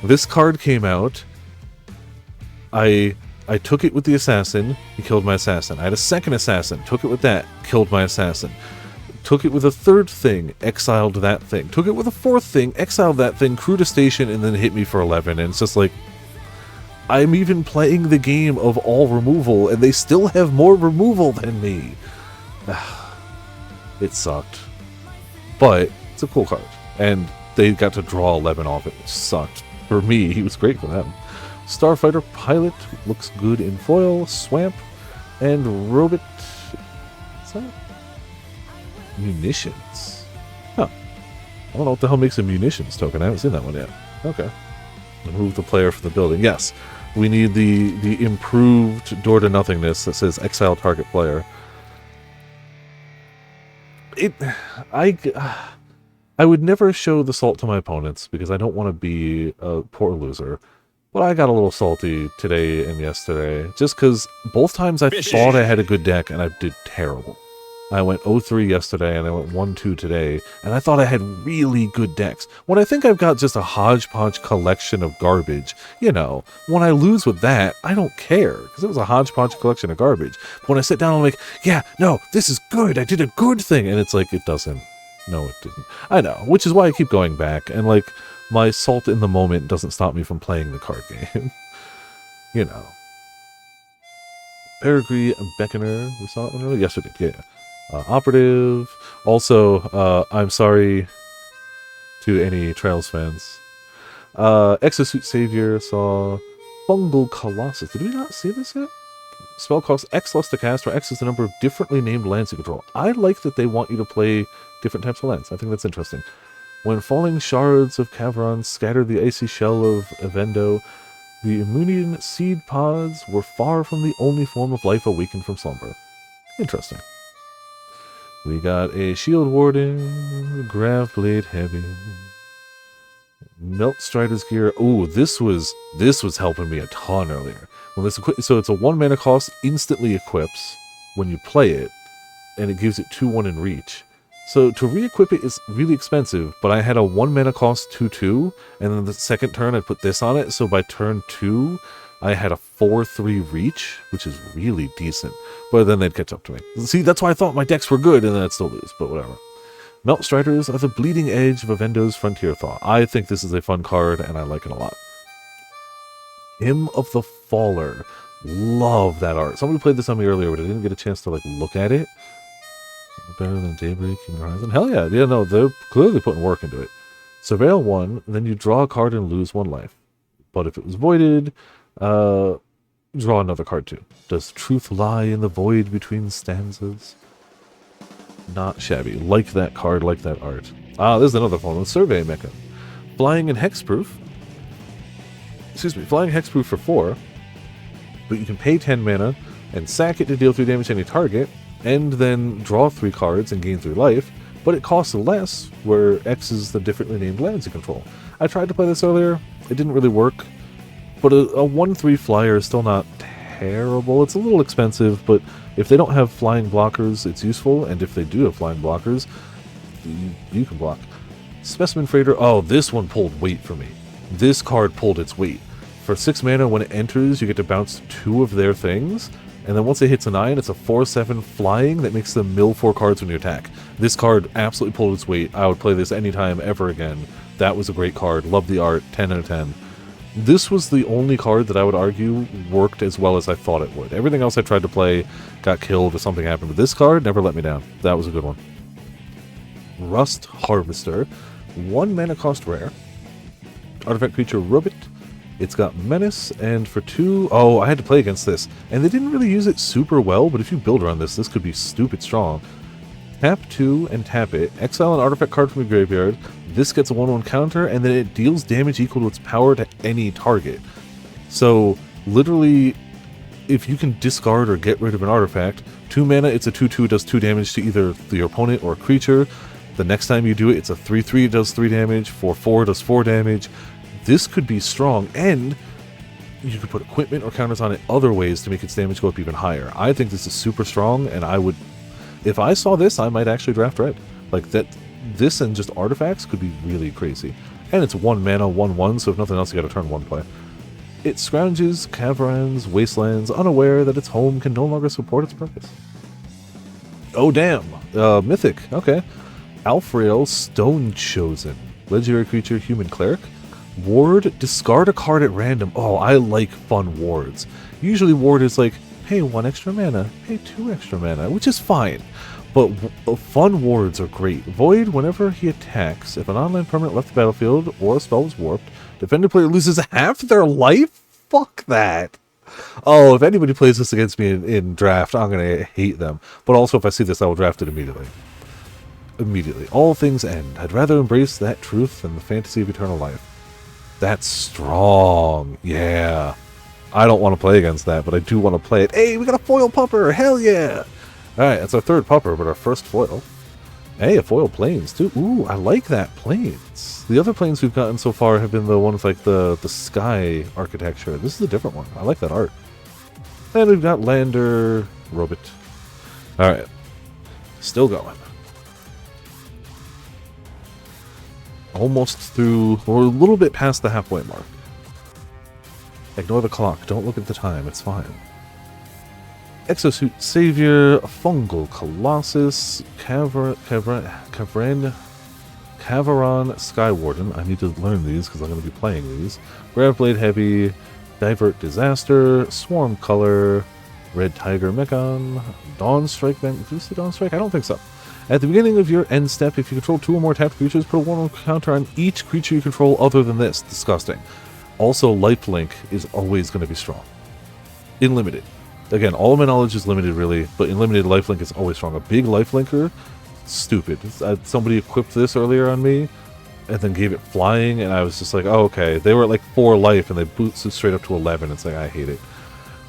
[SPEAKER 1] This card came out. I took it with the assassin, he killed my assassin. I had a second assassin, took it with that, killed my assassin. Took it with a third thing, exiled that thing. Took it with a fourth thing, exiled that thing, crewed a station, and then hit me for 11. And it's just like, I'm even playing the game of all removal, and they still have more removal than me. It sucked. But it's a cool card. And they got to draw 11 off it, which sucked. For me, he was great for them. Starfighter Pilot looks good in foil, Swamp, and Robot... What's that? Munitions. Huh. I don't know what the hell makes a munitions token. I haven't seen that one yet. Okay. Remove the player from the building. Yes. We need the improved door to nothingness that says exile target player. I would never show the salt to my opponents because I don't want to be a poor loser. But I got a little salty today and yesterday just because both times I thought I had a good deck and I did terrible. I went 0-3 yesterday and I went 1-2 today, and I thought I had really good decks. When I think I've got just a hodgepodge collection of garbage, you know, when I lose with that, I don't care, because it was a hodgepodge collection of garbage. But when I sit down, I'm like, yeah, no, this is good, I did a good thing, and it's like, it doesn't. No, it didn't. I know, which is why I keep going back, and like, my salt in the moment doesn't stop me from playing the card game. You know. Peregrine Beckoner, we saw it one earlier? Yes, we did, yeah. Operative. Also, I'm sorry to any Trails fans. Exosuit Savior saw Fungal Colossus. Did we not see this yet? Spell costs X less to cast, where X is the number of differently named lands you control. I like that they want you to play different types of lands. I think that's interesting. When falling shards of Caveron scatter the icy shell of Evendo, the Immunian seed pods were far from the only form of life awakened from slumber. Interesting. We got a Shield Warden, Grav Blade Heavy, Melt Strider's Gear. Oh, this was helping me a ton earlier. When this so it's a 1 mana cost, instantly equips when you play it, and it gives it 2/1 in reach. So to re-equip it is really expensive, but I had a 1 mana cost 2/2, and then the second turn I put this on it, so by turn 2, I had a 4/3 reach, which is really decent. But then they'd catch up to me. See, that's why I thought my decks were good, and then I'd still lose, but whatever. Melt Striders are the bleeding edge of Evendo's Frontier Thaw. I think this is a fun card, and I like it a lot. Hymn of the Faller. Love that art. Somebody played this on me earlier, but I didn't get a chance to, like, look at it. Better than Daybreak and Horizon. Hell yeah. Yeah, no, they're clearly putting work into it. Surveil 1, then you draw a card and lose 1 life. But if it was voided, draw another card too. Does truth lie in the void between stanzas? Not shabby. Like that card, like that art. Ah, there's another one. Survey Mecha. Flying and Hexproof. Excuse me. Flying Hexproof for 4. But you can pay 10 mana, and sack it to deal 3 damage to any target, and then draw 3 cards and gain 3 life, but it costs less, where X is the differently named lands you control. I tried to play this earlier, it didn't really work, but a 1/3 flyer is still not terrible. It's a little expensive, but if they don't have flying blockers, it's useful, and if they do have flying blockers, you can block. Specimen Freighter, oh, this one pulled weight for me. This card pulled its weight. For 6 mana, when it enters, you get to bounce 2 of their things, and then once it hits a 9, it's a 4/7 flying that makes them mill 4 cards when you attack. This card absolutely pulled its weight. I would play this anytime, ever again. That was a great card. Love the art. 10 out of 10. This was the only card that I would argue worked as well as I thought it would. Everything else I tried to play got killed or something happened, but this card never let me down. That was a good one. Rust Harvester. 1 mana cost rare. Artifact creature Rubit. It's got Menace, and for 2... Oh, I had to play against this. And they didn't really use it super well, but if you build around this, this could be stupid strong. Tap 2 and tap it. Exile an artifact card from your graveyard. This gets a 1/1 counter, and then it deals damage equal to its power to any target. So, literally, if you can discard or get rid of an artifact, 2 mana, it's a 2/2, does 2 damage to either your opponent or a creature. The next time you do it, it's a 3/3, it does 3 damage. 4/4 does 4 damage. This could be strong, and you could put equipment or counters on it other ways to make its damage go up even higher. I think this is super strong, and I would... If I saw this, I might actually draft red. Like, that. This and just artifacts could be really crazy. And it's 1 mana, 1/1, so if nothing else, you got a turn 1 play. It scrounges caverns, wastelands, unaware that its home can no longer support its purpose. Oh, damn. Mythic. Okay. Alfrail Stone Chosen. Legendary creature, human cleric. Ward, discard a card at random. Oh, I like fun wards. Usually ward is like, pay 1 extra mana, pay 2 extra mana, which is fine. But fun wards are great. Void, whenever he attacks, if an online permanent left the battlefield or a spell was warped, defender player loses half their life? Fuck that. Oh, if anybody plays this against me in draft, I'm going to hate them. But also, if I see this, I will draft it immediately. Immediately. All things end. I'd rather embrace that truth than the fantasy of eternal life. That's strong. Yeah. I don't want to play against that, but I do want to play it. Hey, we got a foil pupper. Hell yeah. Alright, that's our 3rd pupper, but our first foil. Hey, a foil plains, too. Ooh, I like that, plains. The other plains we've gotten so far have been the ones like the sky architecture. This is a different one. I like that art. And we've got Lander, Robot. Alright. Still going. Almost through, we're a little bit past the halfway mark. Ignore the clock. Don't look at the time. It's fine. Exosuit Savior, Fungal Colossus, Cavaran Skywarden. I need to learn these because I'm going to be playing these. Graveblade Heavy, Divert Disaster, Swarm Color, Red Tiger Mechon, Dawn Strike. Did you see Dawn Strike? I don't think so. At the beginning of your end step, if you control 2 or more tapped creatures, put a 1/1 counter on each creature you control other than this. Disgusting. Also, Lifelink is always going to be strong. In limited. Again, all of my knowledge is limited, really, but in limited, Lifelink is always strong. A big Lifelinker, stupid. Somebody equipped this earlier on me, and then gave it flying, and I was just like, oh, okay. They were at like 4 life, and they boosted straight up to 11. It's like, I hate it.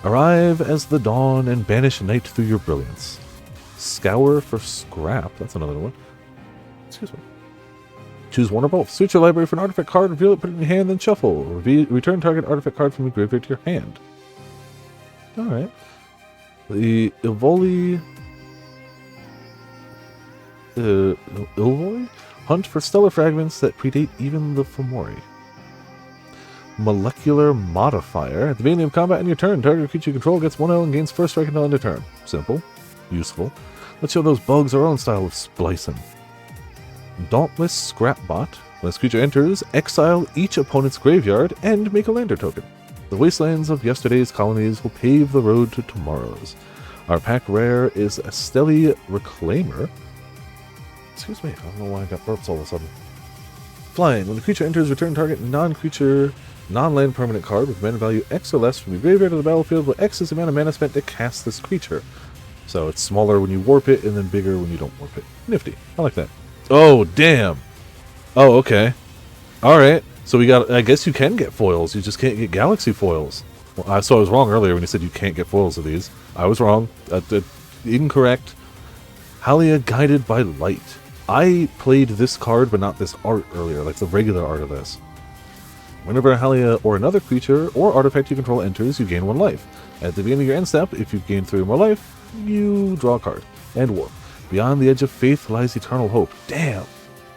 [SPEAKER 1] Arrive as the dawn and banish night through your brilliance. Scour for scrap. That's another one. Excuse me. Choose one or both. Search your library for an artifact card, reveal it, put it in your hand, then shuffle. Return target artifact card from your graveyard to your hand. Alright. The Ilvoli... Ilvoli? Hunt for stellar fragments that predate even the Fomori. Molecular Modifier. At the beginning of combat in your turn, target creature you control gets 1/0 and gains first strike until end of turn. Simple. Useful. Let's show those bugs our own style of splicing. Dauntless Scrapbot. When this creature enters, exile each opponent's graveyard and make a lander token. The wastelands of yesterday's colonies will pave the road to tomorrow's. Our pack rare is a Stelly Reclaimer. Excuse me, I don't know why I got burps all of a sudden. Flying. When the creature enters, return target non-creature, non-land permanent card with mana value X or less from your graveyard to the battlefield, where X is the amount of mana spent to cast this creature. So it's smaller when you warp it, and then bigger when you don't warp it. Nifty. I like that. Oh, damn. Oh, okay. Alright. So we got, I guess you can get foils, you just can't get galaxy foils. Well, so I was wrong earlier when you said you can't get foils of these. I was wrong. Incorrect. Halia Guided by Light. I played this card, but not this art earlier, like the regular art of this. Whenever a Halia or another creature or artifact you control enters, you gain 1 life. At the beginning of your end step, if you gain 3 or more life, you draw a card. And warp. Beyond the edge of faith lies eternal hope. Damn.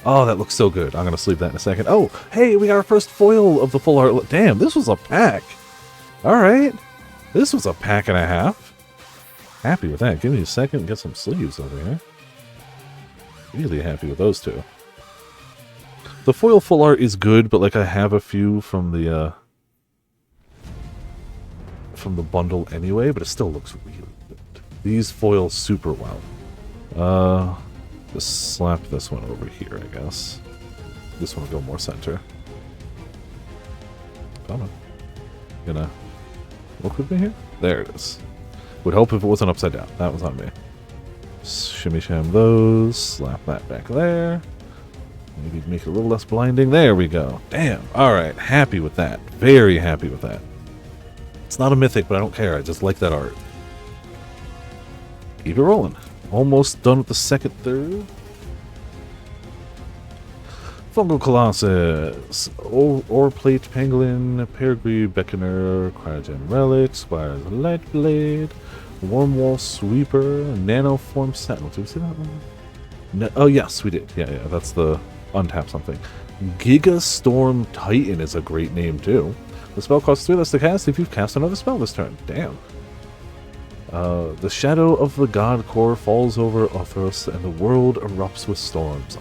[SPEAKER 1] Oh, that looks so good. I'm going to sleeve that in a second. Oh, hey, we got our first foil of the full art. Damn, this was a pack. All right. This was a pack and a half. Happy with that. Give me a second. Get some sleeves over here. Really happy with those two. The foil full art is good, but like I have a few from the bundle anyway, but it still looks really good. These foil super well. Just slap this one over here, I guess. This one will go more center. Come on. Gonna work with me here? There it is. Would help if it wasn't upside down. That was on me. Shimmy sham those. Slap that back there. Maybe make it a little less blinding. There we go. Damn. Alright. Happy with that. Very happy with that. It's not a mythic, but I don't care. I just like that art. Keep it rolling. Almost done with the second third. Fungal Colossus. Ore Plate Pangolin. Peregrine Beckoner. Cryogen Relic. Squire's Lightblade. Wormwall Sweeper. Nanoform Sentinel. Did we see that one? No, oh, yes, we did. Yeah, that's the untap something. Giga Storm Titan is a great name, too. The spell costs 3 less to cast if you've cast another spell this turn. Damn. The shadow of the god core falls over Othros, and the world erupts with storms.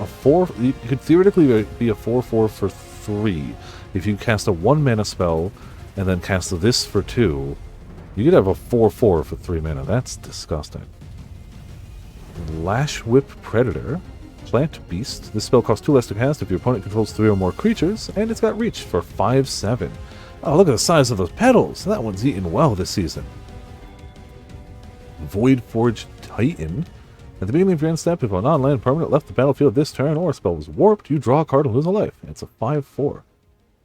[SPEAKER 1] You could theoretically be a 4/4 for 3 if you cast a 1 mana spell and then cast this for 2. You could have a 4/4 for 3 mana. That's disgusting. Lash Whip Predator. Plant Beast. This spell costs 2 less to cast if your opponent controls 3 or more creatures, and it's got reach for 5/7. Oh, look at the size of those petals. That one's eaten well this season. Voidforge Titan. At the beginning of your end step, if a non-land permanent left the battlefield this turn or a spell was warped, you draw a card and lose a life. It's a 5/4.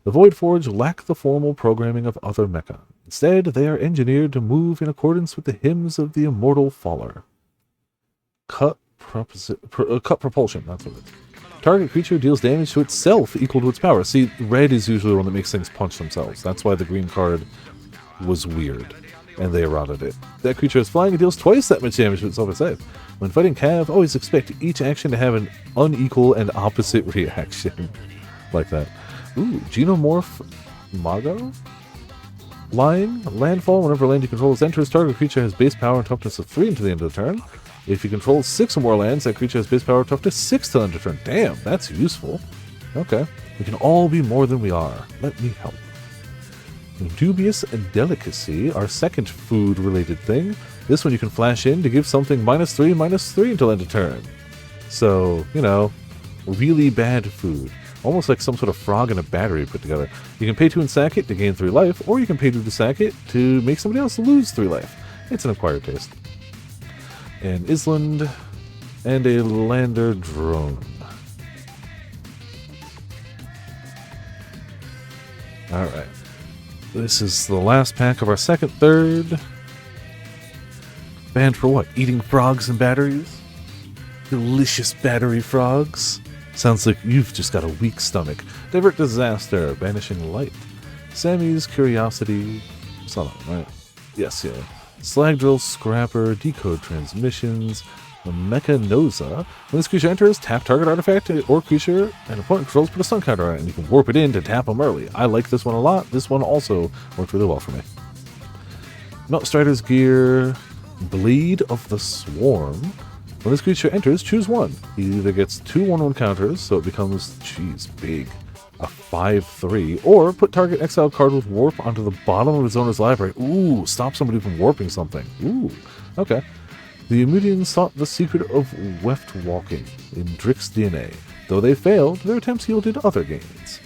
[SPEAKER 1] The Voidforge lack the formal programming of other mecha. Instead, they are engineered to move in accordance with the hymns of the immortal faller. Cut Propulsion, that's what it is. Target creature deals damage to itself equal to its power. See, red is usually the one that makes things punch themselves. That's why the green card was weird, and they eroded it. That creature is flying and deals twice that much damage to itself itself. When fighting Cav, always expect each action to have an unequal and opposite reaction. Like that. Ooh, Genomorph Mago? Lying, landfall, whenever land you control enters, target creature has base power and toughness of 3 until the end of the turn. If you control 6 or more lands, that creature has base power and toughness 6 till the end of the turn. Damn, that's useful. Okay. We can all be more than we are. Let me help. Dubious Delicacy, our second food-related thing. This one you can flash in to give something -3/-3 until end of turn. So, you know, really bad food. Almost like some sort of frog and a battery put together. You can pay 2 and sack it to gain 3 life, or you can pay 2 to sack it to make somebody else lose 3 life. It's an acquired taste. An Island, and a Lander Drone. Alright. This is the last pack of our second third. Banned for what? Eating frogs and batteries? Delicious battery frogs. Sounds like you've just got a weak stomach. Divert Disaster, Banishing Light. Sammy's Curiosity. It's not on, right? Yes, yeah. Slag Drill Scrapper, Decode Transmissions, Mechanosa. When this creature enters, tap target artifact or creature and opponent controls, put a stun counter on it, and you can warp it in to tap them early. I like this one a lot. This one also worked really well for me. Melt Strider's Gear, Bleed of the Swarm. When this creature enters, choose one. He either gets 2 1/1 counters, so it becomes, geez, big, a 5/3, or put target exiled card with warp onto the bottom of his owner's library. Ooh, stop somebody from warping something. Ooh, okay. The Emudians sought the secret of weft walking in Drix DNA. Though they failed, their attempts yielded other gains.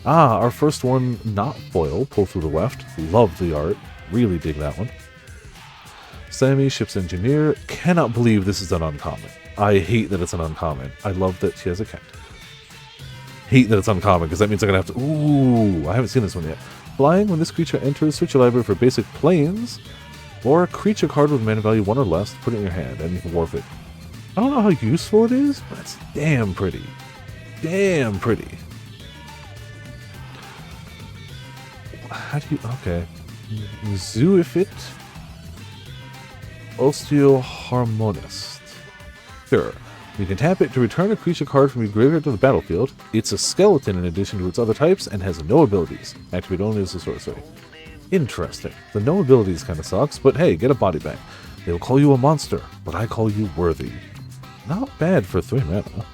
[SPEAKER 1] Ah, our first one, not foil, pull through the weft. Love the art. Really dig that one. Sammy, Ship's Engineer. Cannot believe this is an uncommon. I hate that it's an uncommon. I love that she has a cat. hate that it's uncommon, because that means I'm going to have to... Ooh, I haven't seen this one yet. Flying, when this creature enters, search your library for basic planes, or a creature card with mana value 1 or less, put it in your hand, and you can warp it. I don't know how useful it is, but it's damn pretty. Damn pretty. How do you... Okay. Zooifit. Osteoharmonist. Sure. You can tap it to return a creature card from your graveyard to the battlefield. It's a skeleton in addition to its other types and has no abilities. Activate only as a sorcery. Interesting. The no abilities kind of sucks, but hey, get a body back. They will call you a monster, but I call you worthy. Not bad for 3 mana.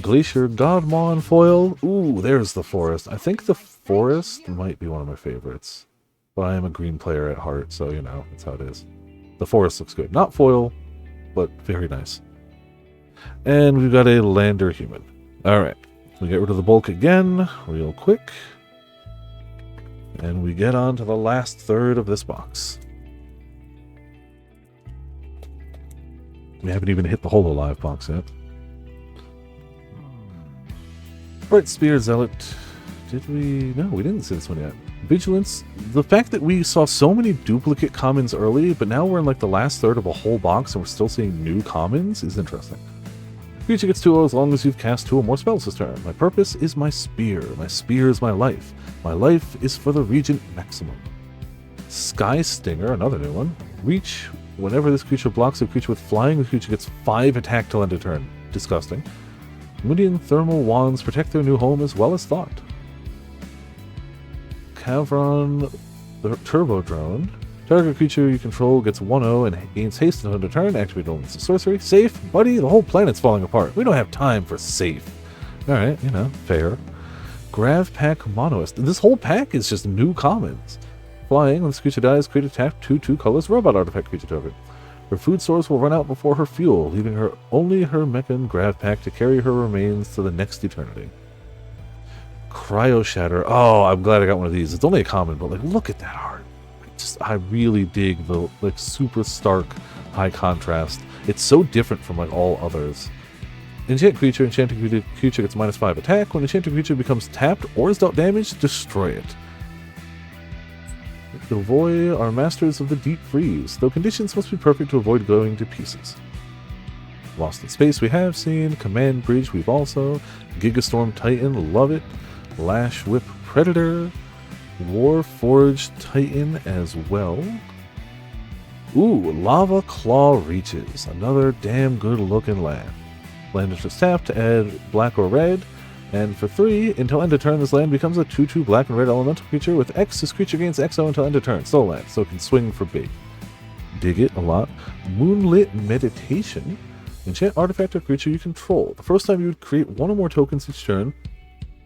[SPEAKER 1] Glacier Godmon foil. Ooh, there's the forest. I think the forest might be one of my favorites. But I am a green player at heart, so you know, that's how it is. The forest looks good. Not foil, but very nice. And we've got a lander human. Alright. We get rid of the bulk again, real quick. And we get on to the last third of this box. We haven't even hit the Hololive box yet. Bright Spear Zealot. Did we? No, we didn't see this one yet. Vigilance. The fact that we saw so many duplicate commons early, but now we're in like the last third of a whole box and we're still seeing new commons is interesting. Creature gets 2 as long as you've cast 2 or more spells this turn. My purpose is my spear. My spear is my life. My life is for the Regent Maximum. Sky Stinger, another new one. Reach. Whenever this creature blocks a creature with flying, the creature gets 5 attack till end of turn. Disgusting. Moodian Thermal Wands protect their new home as well as thought. Cavron the Turbo Drone. Target creature you control gets 1/0 and gains haste until end of turn. Activate only as a sorcery. Safe? Buddy, the whole planet's falling apart. We don't have time for safe. Alright, you know, fair. Grav Pack Monoist. This whole pack is just new commons. Flying, when this creature dies, create a tap 2/2 colors robot artifact creature token. Her food source will run out before her fuel, leaving her only her Mechan Grav Pack to carry her remains to the next eternity. Cryo Shatter. Oh, I'm glad I got one of these. It's only a common, but like, look at that art. I really dig the like super stark high contrast. It's so different from like all others. Enchant creature. Enchanted creature gets -5 attack. When enchanted creature becomes tapped or is dealt damage, destroy it. The Void are masters of the deep freeze, though conditions must be perfect to avoid going to pieces. Lost in Space we have seen. Command Bridge we've also. Gigastorm Titan, love it. Lash Whip Predator. Warforged Titan as well. Ooh, Lava Claw Reaches. Another damn good looking land. Land is just tapped to add black or red. And for 3, until end of turn, this land becomes a 2/2 black and red elemental creature with X. This creature gains XO until end of turn. Still land, so it can swing for big. Dig it a lot. Moonlit Meditation. Enchant artifact or creature you control. The first time you would create 1 or more tokens each turn,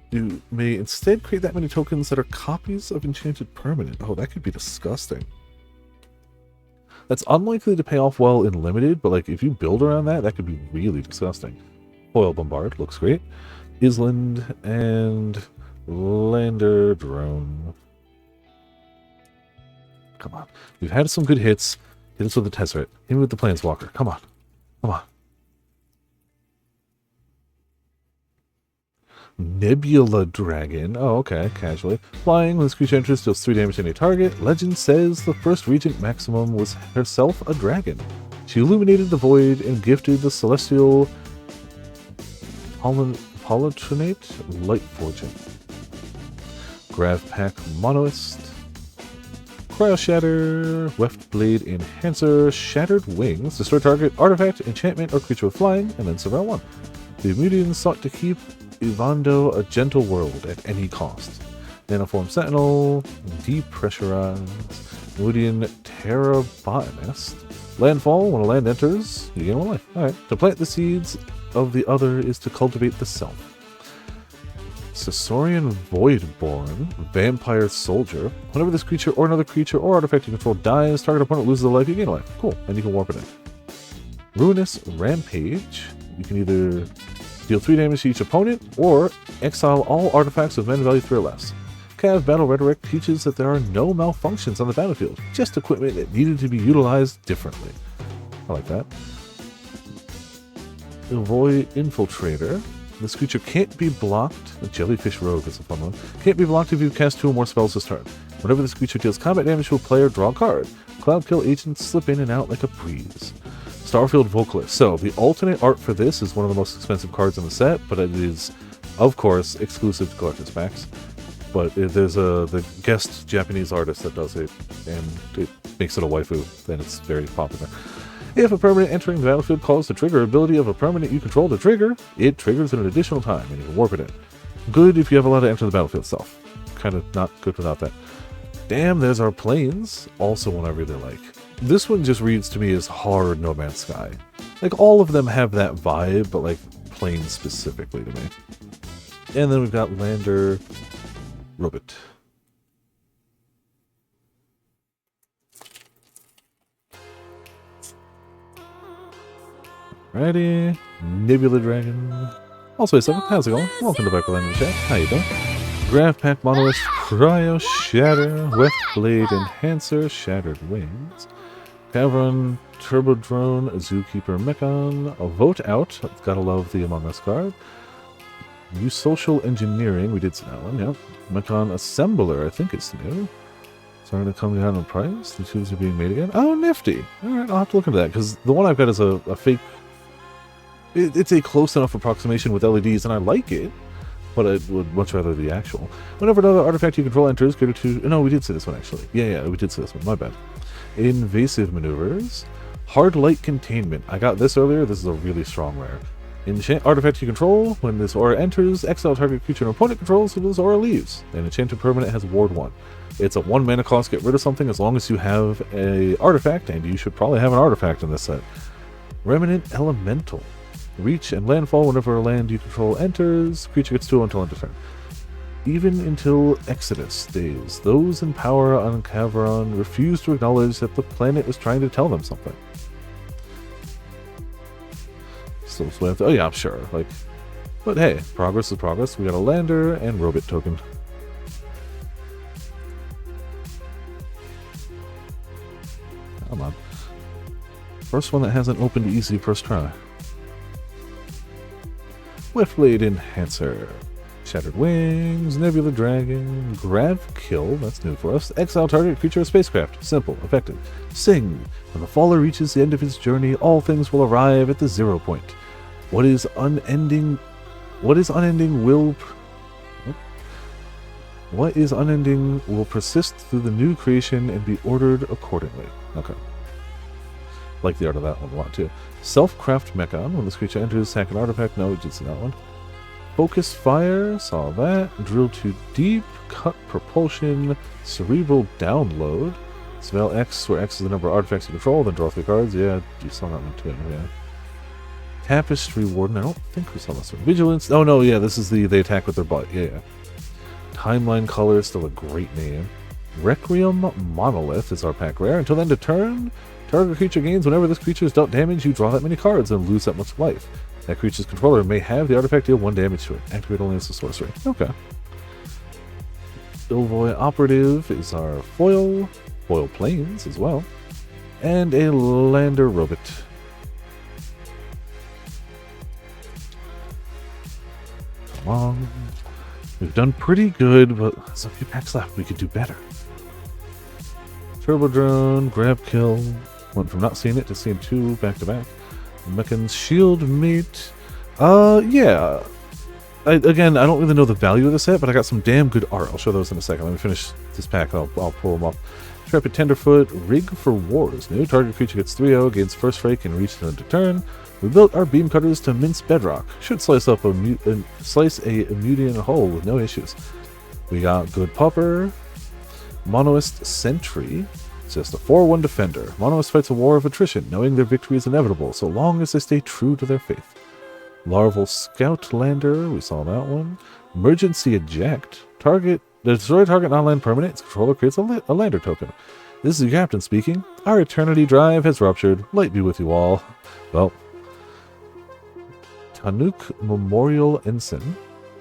[SPEAKER 1] you may instead create that many tokens that are copies of enchanted permanent. Oh, that could be disgusting. That's unlikely to pay off well in limited, but like if you build around that, that could be really disgusting. Foil Bombard looks great. Island and Lander Drone. Come on. We've had some good hits. Hit us with the Tezzeret. Hit me with the Planeswalker. Come on. Come on. Nebula Dragon. Oh, okay. Casually. Flying. When this creature enters, deals 3 damage to any target. Legend says the first Regent Maximum was herself a dragon. She illuminated the void and gifted the celestial Polytronate Light Fortune. Grav Pack Monoist. Cryo Shatter. Weft Blade Enhancer. Shattered Wings. Destroy target artifact, enchantment, or creature with flying, and then surveil 1. The Immedians sought to keep Ivando a gentle world at any cost. Nanoform Sentinel. Depressurize. Woodian Terra Botanist. Landfall. When a land enters, you gain 1 life. Alright. To plant the seeds of the other is to cultivate the self. Saurian Voidborn, Vampire Soldier. Whenever this creature or another creature or artifact you control dies, target opponent loses a life, you gain a life. Cool, and you can warp it in. Ruinous Rampage. You can either deal 3 damage to each opponent, or exile all artifacts with mana value 3 or less. Cav Battle Rhetoric teaches that there are no malfunctions on the battlefield, just equipment that needed to be utilized differently. I like that. Avoid Infiltrator. This creature can't be blocked. The Jellyfish Rogue is a fun one. Can't be blocked if you cast 2 or more spells this turn. Whenever this creature deals combat damage to a player, draw a card. Cloud Kill agents slip in and out like a breeze. Starfield Vocalist. So, the alternate art for this is one of the most expensive cards in the set, but it is, of course, exclusive to collector's packs. But there's the guest Japanese artist that does it, and it makes it a waifu, and it's very popular. If a permanent entering the battlefield calls the trigger ability of a permanent you control to trigger, it triggers at an additional time, and you can warp it in. Good if you have allowed to enter the battlefield stuff. Kind of not good without that. Damn, there's our planes. Also one I really like. This one just reads to me as hard No Man's Sky. Like, all of them have that vibe, but like, planes specifically to me. And then we've got Lander Robot. Alrighty. Nebula Dragon. Also, 7. How's it going? Welcome to back with Land Chat. How you doing? Graph Pack Monolith, Cryo Shatter, Weft Blade Enhancer, Shattered Wings, Cavern, Turbo Drone, Zookeeper Mechon, a Vote Out, gotta love the Among Us card. New Social Engineering, we did see that one, yep. Mechon Assembler, I think it's new. Starting to come down in price. The tubes are being made again. Oh, nifty. Alright, I'll have to look into that, because the one I've got is a fake. It's a close enough approximation with LEDs, and I like it, but I would much rather the actual. Whenever another artifact you control enters, greater to... No, we did see this one, actually. Yeah, we did see this one. My bad. Invasive Maneuvers. Hard Light Containment. I got this earlier. This is a really strong rare. Enchant artifact you control. When this aura enters, exile target creature an opponent controls so this aura leaves. An enchanted permanent has Ward 1. It's a 1 mana cost, get rid of something as long as you have a artifact, and you should probably have an artifact in this set. Remnant Elemental. Reach and landfall whenever a land you control enters, creature gets 2 until end of turn. Even until Exodus days, those in power on Cavern refuse to acknowledge that the planet is trying to tell them something. Still swift. Oh yeah, I'm sure. Like, but hey, progress is progress. We got a lander and robot token. Come on. First one that hasn't opened easy first try. Swiftblade Enhancer, Shattered Wings, Nebula Dragon, Grav Kill, that's new for us. Exile target creature or spacecraft. Simple, effective. Sing. When the faller reaches the end of his journey, all things will arrive at the 0 point. What is unending will persist through the new creation and be ordered accordingly. Okay. Like the art of that one a lot too. Self-craft Mechon. When this creature enters, sack an artifact. No, we did see that one. Focus Fire. Saw that. Drill Too Deep. Cut Propulsion. Cerebral Download. Spell X, where X is the number of artifacts you control. Then draw 3 cards. Yeah, you saw that one too. Yeah. Tapestry Warden. I don't think we saw this one. Vigilance. Oh no, yeah, this is they attack with their butt. Yeah. Timeline Color. Still a great name. Requiem Monolith is our pack rare. Until end of turn, target creature gains whenever this creature is dealt damage, you draw that many cards and lose that much life. That creature's controller may have the artifact deal 1 damage to it. Activate only as a sorcery. Okay. Ilvoy Operative is our foil. Foil Plains as well. And a Lander Robot. Come on. We've done pretty good, but there's a few packs left. We could do better. Turbo Drone, Grab Kill. Went from not seeing it to seeing 2 back to back. Mechan's Shield Mate. Yeah. Again, I don't really know the value of the set, but I got some damn good art. I'll show those in a second. Let me finish this pack. I'll pull them up. Intrepid Tenderfoot, Rig for Wars. New target creature gets 3/0, gains first strike, and reach to end of turn. We built our beam cutters to mince bedrock. Should slice a Mudian hole with no issues. We got Good Pupper. Monoist Sentry. It's just a 4/1 defender. Monoist fights a war of attrition, knowing their victory is inevitable, so long as they stay true to their faith. Larval Scout Lander, we saw that one. Emergency Eject. Destroy target non-land permanent. Its controller creates a lander token. This is your captain speaking. Our Eternity drive has ruptured. Light be with you all. Well. Tanuk Memorial Ensign.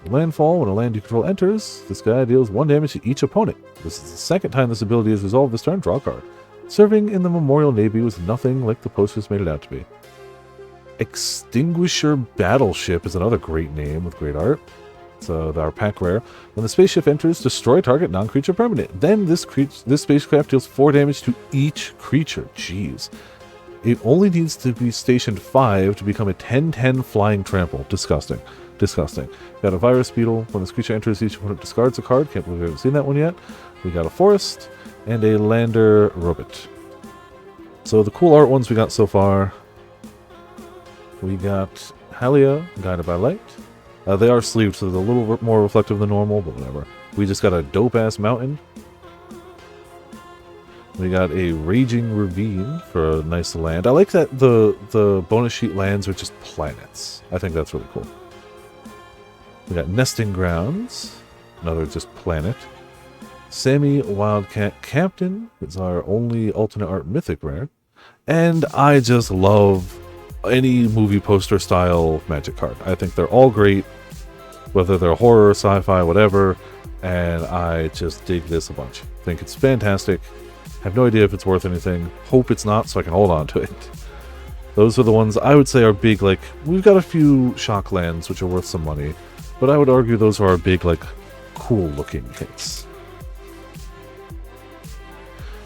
[SPEAKER 1] Landfall. When a land you control enters, this guy deals 1 damage to each opponent. This is the second time this ability is resolved this turn. Draw a card. Serving in the Memorial Navy was nothing like the posters made it out to be. Extinguisher Battleship is another great name with great art. So our pack rare. When the spaceship enters, destroy target non-creature permanent. Then this spacecraft deals 4 damage to each creature. Jeez. It only needs to be stationed 5 to become a 10/10 flying trample. Disgusting. Disgusting. Got a virus beetle. When this creature enters, each opponent discards a card. Can't believe we haven't seen that one yet. We got a forest and a lander robot. So the cool art ones we got so far. We got Halia, Guided by Light. They are sleeved, so they're a little bit more reflective than normal, but whatever. We just got a dope-ass mountain. We got a Raging Ravine for a nice land. I like that the bonus sheet lands are just planets. I think that's really cool. We got Nesting Grounds, another just planet. Sammy Wildcat Captain is our only alternate art mythic rare. And I just love any movie poster style Magic card. I think they're all great, whether they're horror, sci-fi, whatever, and I just dig this a bunch. Think it's fantastic. Have no idea if it's worth anything. Hope it's not, so I can hold on to it. Those are the ones I would say are big, like, we've got a few shock lands which are worth some money, but I would argue those are our big, like, cool looking hits.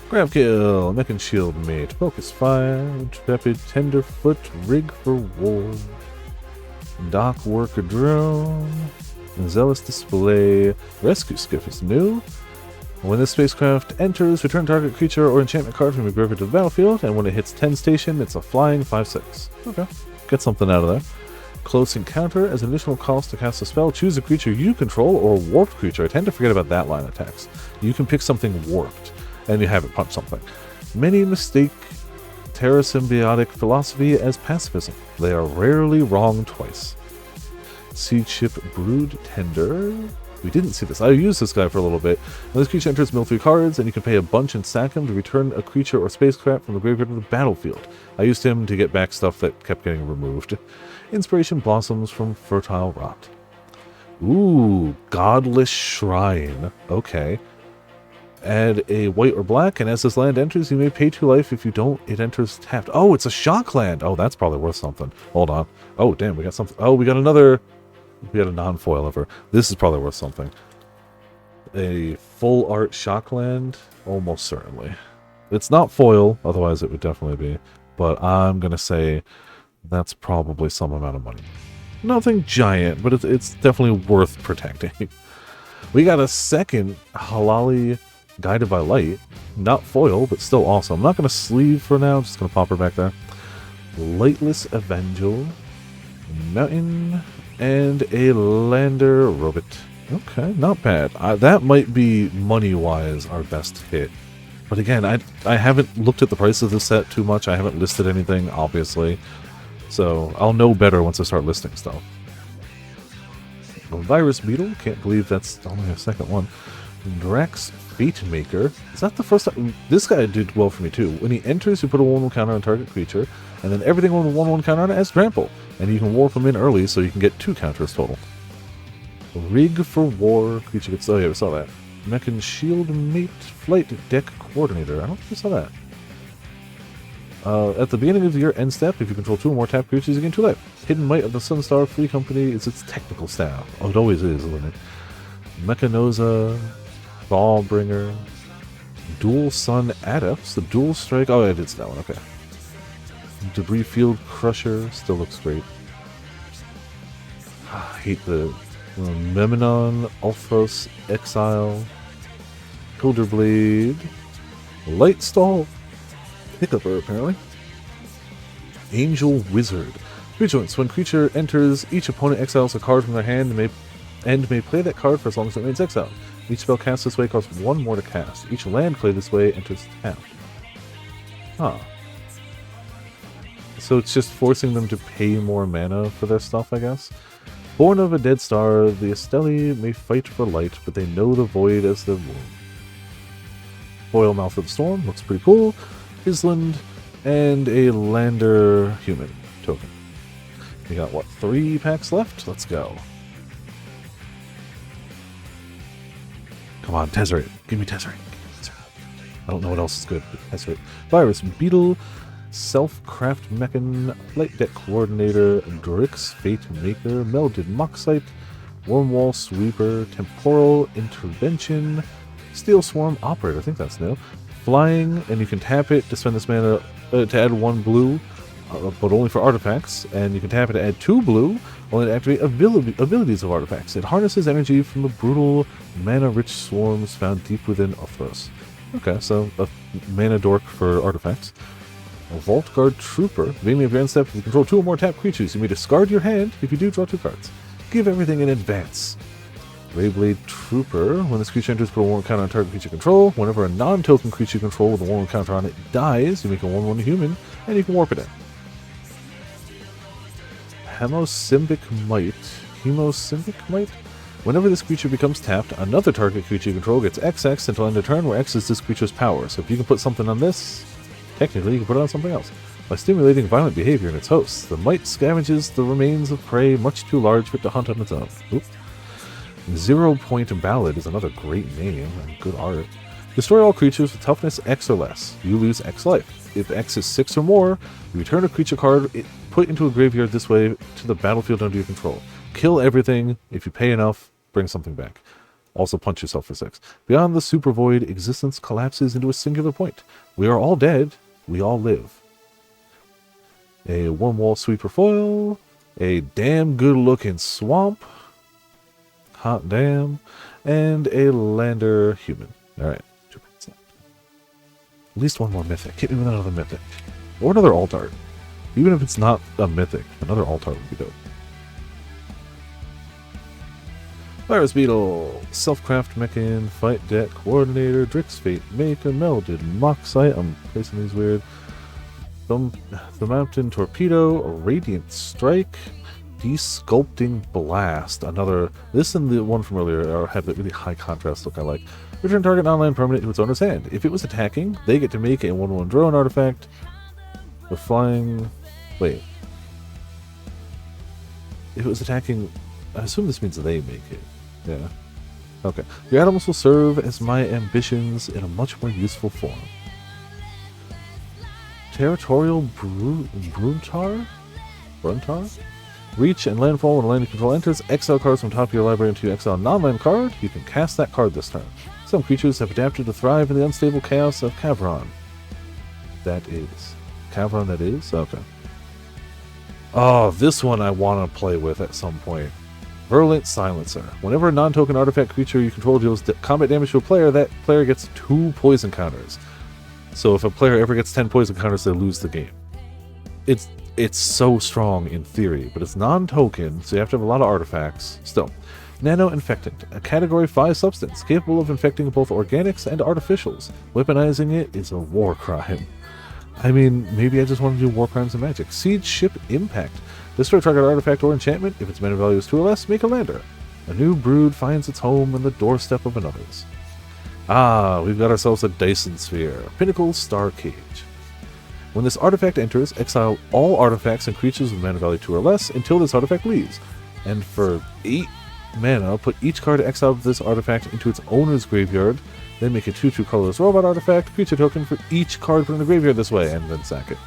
[SPEAKER 1] Grab Kill, Mech and Shield Mate, Focus Fire, Intrepid Tenderfoot, Rig for War, Dock Worker Drone, Zealous Display, Rescue Skiff is new. When this spacecraft enters, return target creature or enchantment card from your graveyard to the battlefield, and when it hits 10 station, it's a flying 5/6. Okay, get something out of there. Close Encounter, as an additional cost to cast a spell, choose a creature you control or a warped creature. I tend to forget about that line of text. You can pick something warped, and you have it punch something. Many mistake Terra Symbiotic Philosophy as pacifism. They are rarely wrong twice. Siege Ship Brood Tender. We didn't see this. I used this guy for a little bit. When this creature enters, mill 3 cards, and you can pay a bunch and sack him to return a creature or spacecraft from the graveyard to the battlefield. I used him to get back stuff that kept getting removed. Inspiration blossoms from Fertile Rot. Ooh, Godless Shrine. Okay. Add a white or black, and as this land enters, you may pay 2 life. If you don't, it enters tapped. Oh, it's a shock land. Oh, that's probably worth something. Hold on. Oh, damn, we got something. Oh, we got another. We got a non-foil of her. This is probably worth something. A full art shock land? Almost certainly. It's not foil, otherwise it would definitely be. But I'm going to say that's probably some amount of money. Nothing giant, but it's definitely worth protecting. We got a second Halali Guided by Light. Not foil, but still awesome. I'm not going to sleeve for now. I'm just going to pop her back there. Lightless Evangel. Mountain. And a Lander Robot. Okay, not bad. That might be, money-wise, our best hit. But again, I haven't looked at the price of this set too much. I haven't listed anything, obviously. So I'll know better once I start listing stuff. A Virus Beetle. Can't believe that's only a second one. Drax Fate Maker. Is that the first time? This guy did well for me too. When he enters, you put a 1/1 counter on target creature, and then everything with a 1/1 counter on it has trample. And you can warp him in early, so you can get 2 counters total. Rig for War. Creature gets. Oh yeah, we saw that. Mech and Shield Mate Flight Deck Coordinator. I don't think we saw that. At the beginning of your end step, if you control 2 or more tapped creatures, you gain 2 life. Hidden Might of the Sunstar Free Company is its technical staff. Oh, it always is, isn't it? Mechanoza, Ballbringer, Dual Sun Adepts, the Dual Strike. Oh, I did see that one. Okay. Debris Field Crusher still looks great. I hate the Memnon, Ulthros, Exile, Hilderblade, Lightstall, Hiccuper apparently, Angel Wizard. Vigilance. When creature enters, each opponent exiles a card from their hand and may play that card for as long as it remains exiled. Each spell cast this way costs 1 more to cast. Each land played this way enters tapped. Huh. So it's just forcing them to pay more mana for their stuff, I guess. Born of a Dead Star, the Esteli may fight for light, but they know the void as their womb. Foil Mouth of the Storm looks pretty cool. Island, and a Lander Human token. We got, what, 3 packs left? Let's go. Come on, Tezzeret. Give me Tezzeret. I don't know what else is good, but Tezzeret. Virus Beetle. Self-Craft Mechan, Flight Deck Coordinator, Drix Fate Maker, Melded Moxite, Wormwall Sweeper, Temporal Intervention, Steel Swarm Operator, I think that's new. Flying, and you can tap it to spend this mana to add 1 blue, but only for artifacts, and you can tap it to add 2 blue, only to activate abilities of artifacts. It harnesses energy from the brutal, mana-rich swarms found deep within Uthros. Okay, so a mana dork for artifacts. A Vault Guard Trooper. Beginning of your end step, if you control 2 or more tapped creatures, you may discard your hand. If you do, draw 2 cards. Give everything in advance. Rayblade Trooper. When this creature enters, put a warm counter on target creature control. Whenever a non-token creature you control with a warm counter on it dies, you make a 1/1 human, and you can warp it in. Hemosymbic Might. Whenever this creature becomes tapped, another target creature you control gets XX until end of turn, where X is this creature's power. So if you can put something on this, technically you can put it on something else. By stimulating violent behavior in its hosts, the Might scavenges the remains of prey much too large for it to hunt on its own. Oop. 0 Point Ballad is another great name and good art. Destroy all creatures with toughness X or less. You lose X life. If X is 6 or more, you return a creature card put into a graveyard this way to the battlefield under your control. Kill everything. If you pay enough, bring something back. Also punch yourself for 6. Beyond the super void, existence collapses into a singular point. We are all dead. We all live. A Wormwall Sweeper foil. A damn good looking swamp. Hot damn. And a Lander human. Alright. 2 minutes left. At least 1 more mythic. Hit me with another mythic. Or another alt art. Even if it's not a mythic, another alt art would be dope. Virus Beetle, Self-Craft Mechan, Fight Deck Coordinator, Drix Fate Maker, Melded Moxite. I'm placing these weird. The Mountain Torpedo, a Radiant Strike, Desculpting Blast. Another. This and the one from earlier have that really high contrast look I like. Return target non-land permanent to its owner's hand. If it was attacking, they get to make a 1/1 drone artifact. The flying. Wait. If it was attacking, I assume this means they make it. Yeah. Okay. Your animals will serve as my ambitions in a much more useful form. Territorial Bruntar? Reach and landfall when a land you control enters. Exile cards from top of your library into your exile non-land card. You can cast that card this turn. Some creatures have adapted to thrive in the unstable chaos of Kavron. Kavron that is? Okay. Oh, this one I want to play with at some point. Virulent Silencer. Whenever a non-token artifact creature you control deals combat damage to a player, that player gets 2 poison counters. So if a player ever gets 10 poison counters, they lose the game. It's so strong in theory, but it's non-token, so you have to have a lot of artifacts. Still. Nano Infectant, a Category 5 substance capable of infecting both organics and artificials. Weaponizing it is a war crime. I mean, maybe I just want to do war crimes and magic. Siege Ship Impact. Destroy target artifact or enchantment. If its mana value is 2 or less, make a lander. A new brood finds its home on the doorstep of another's. Ah, we've got ourselves a Dyson Sphere. Pinnacle Star Cage. When this artifact enters, exile all artifacts and creatures with mana value 2 or less until this artifact leaves. And for 8 mana, put each card exiled of this artifact into its owner's graveyard, then make a 2/2 colorless robot artifact, creature token for each card put in the graveyard this way, and then sack it.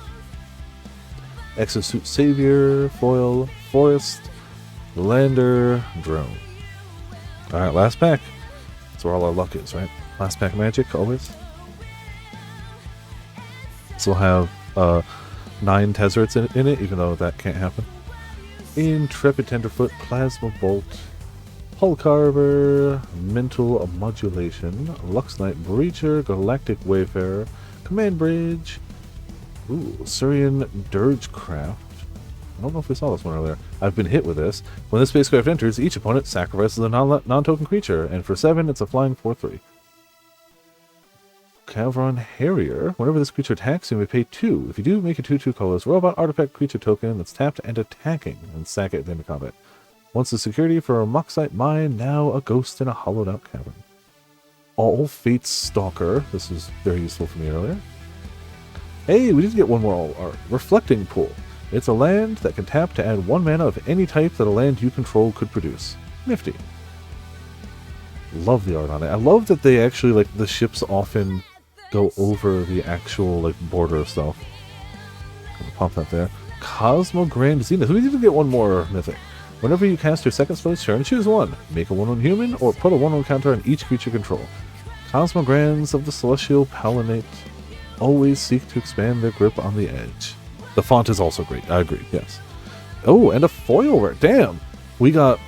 [SPEAKER 1] Exosuit Savior, Foil, Forest, Lander, Drone. Alright, last pack. That's where all our luck is, right? Last pack of magic, always. This will have 9 Tezzerets in it, even though that can't happen. Intrepid Tenderfoot, Plasma Bolt, Hull Carver, Mental Modulation, Lux Knight Breacher, Galactic Wayfarer, Command Bridge, Surian Dirgecraft. I don't know if we saw this one earlier. I've been hit with this. When this spacecraft enters, each opponent sacrifices a non-token creature, and for 7, it's a flying 4/3. Kavron Harrier. Whenever this creature attacks, you may pay 2. If you do, make a 2/2 colorless robot artifact creature token that's tapped and attacking, and sack it at the end of combat. Once the security for a Moxite Mine, now a ghost in a hollowed out cavern. All Fates Stalker. This is very useful for me earlier. Hey, we did get one more art. Reflecting Pool. It's a land that can tap to add 1 mana of any type that a land you control could produce. Nifty. Love the art on it. I love that they actually, like, the ships often go over the actual, like, border of stuff. Pop that there. Cosmo Grand Zenith. We need to get one more mythic. Whenever you cast your second spell each turn, choose one. Make a 1/1 human, or put a 1/1 counter on each creature control. Cosmogrands of the Celestial Palinate always seek to expand their grip on the edge. The font is also great. I agree, yes. Oh, and a foil rare. Damn! We got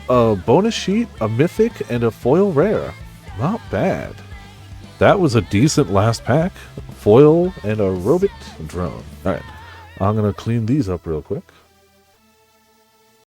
[SPEAKER 1] a bonus sheet, a mythic, and a foil rare. Not bad. That was a decent last pack. Foil and a robot drone. Alright, I'm going to clean these up real quick.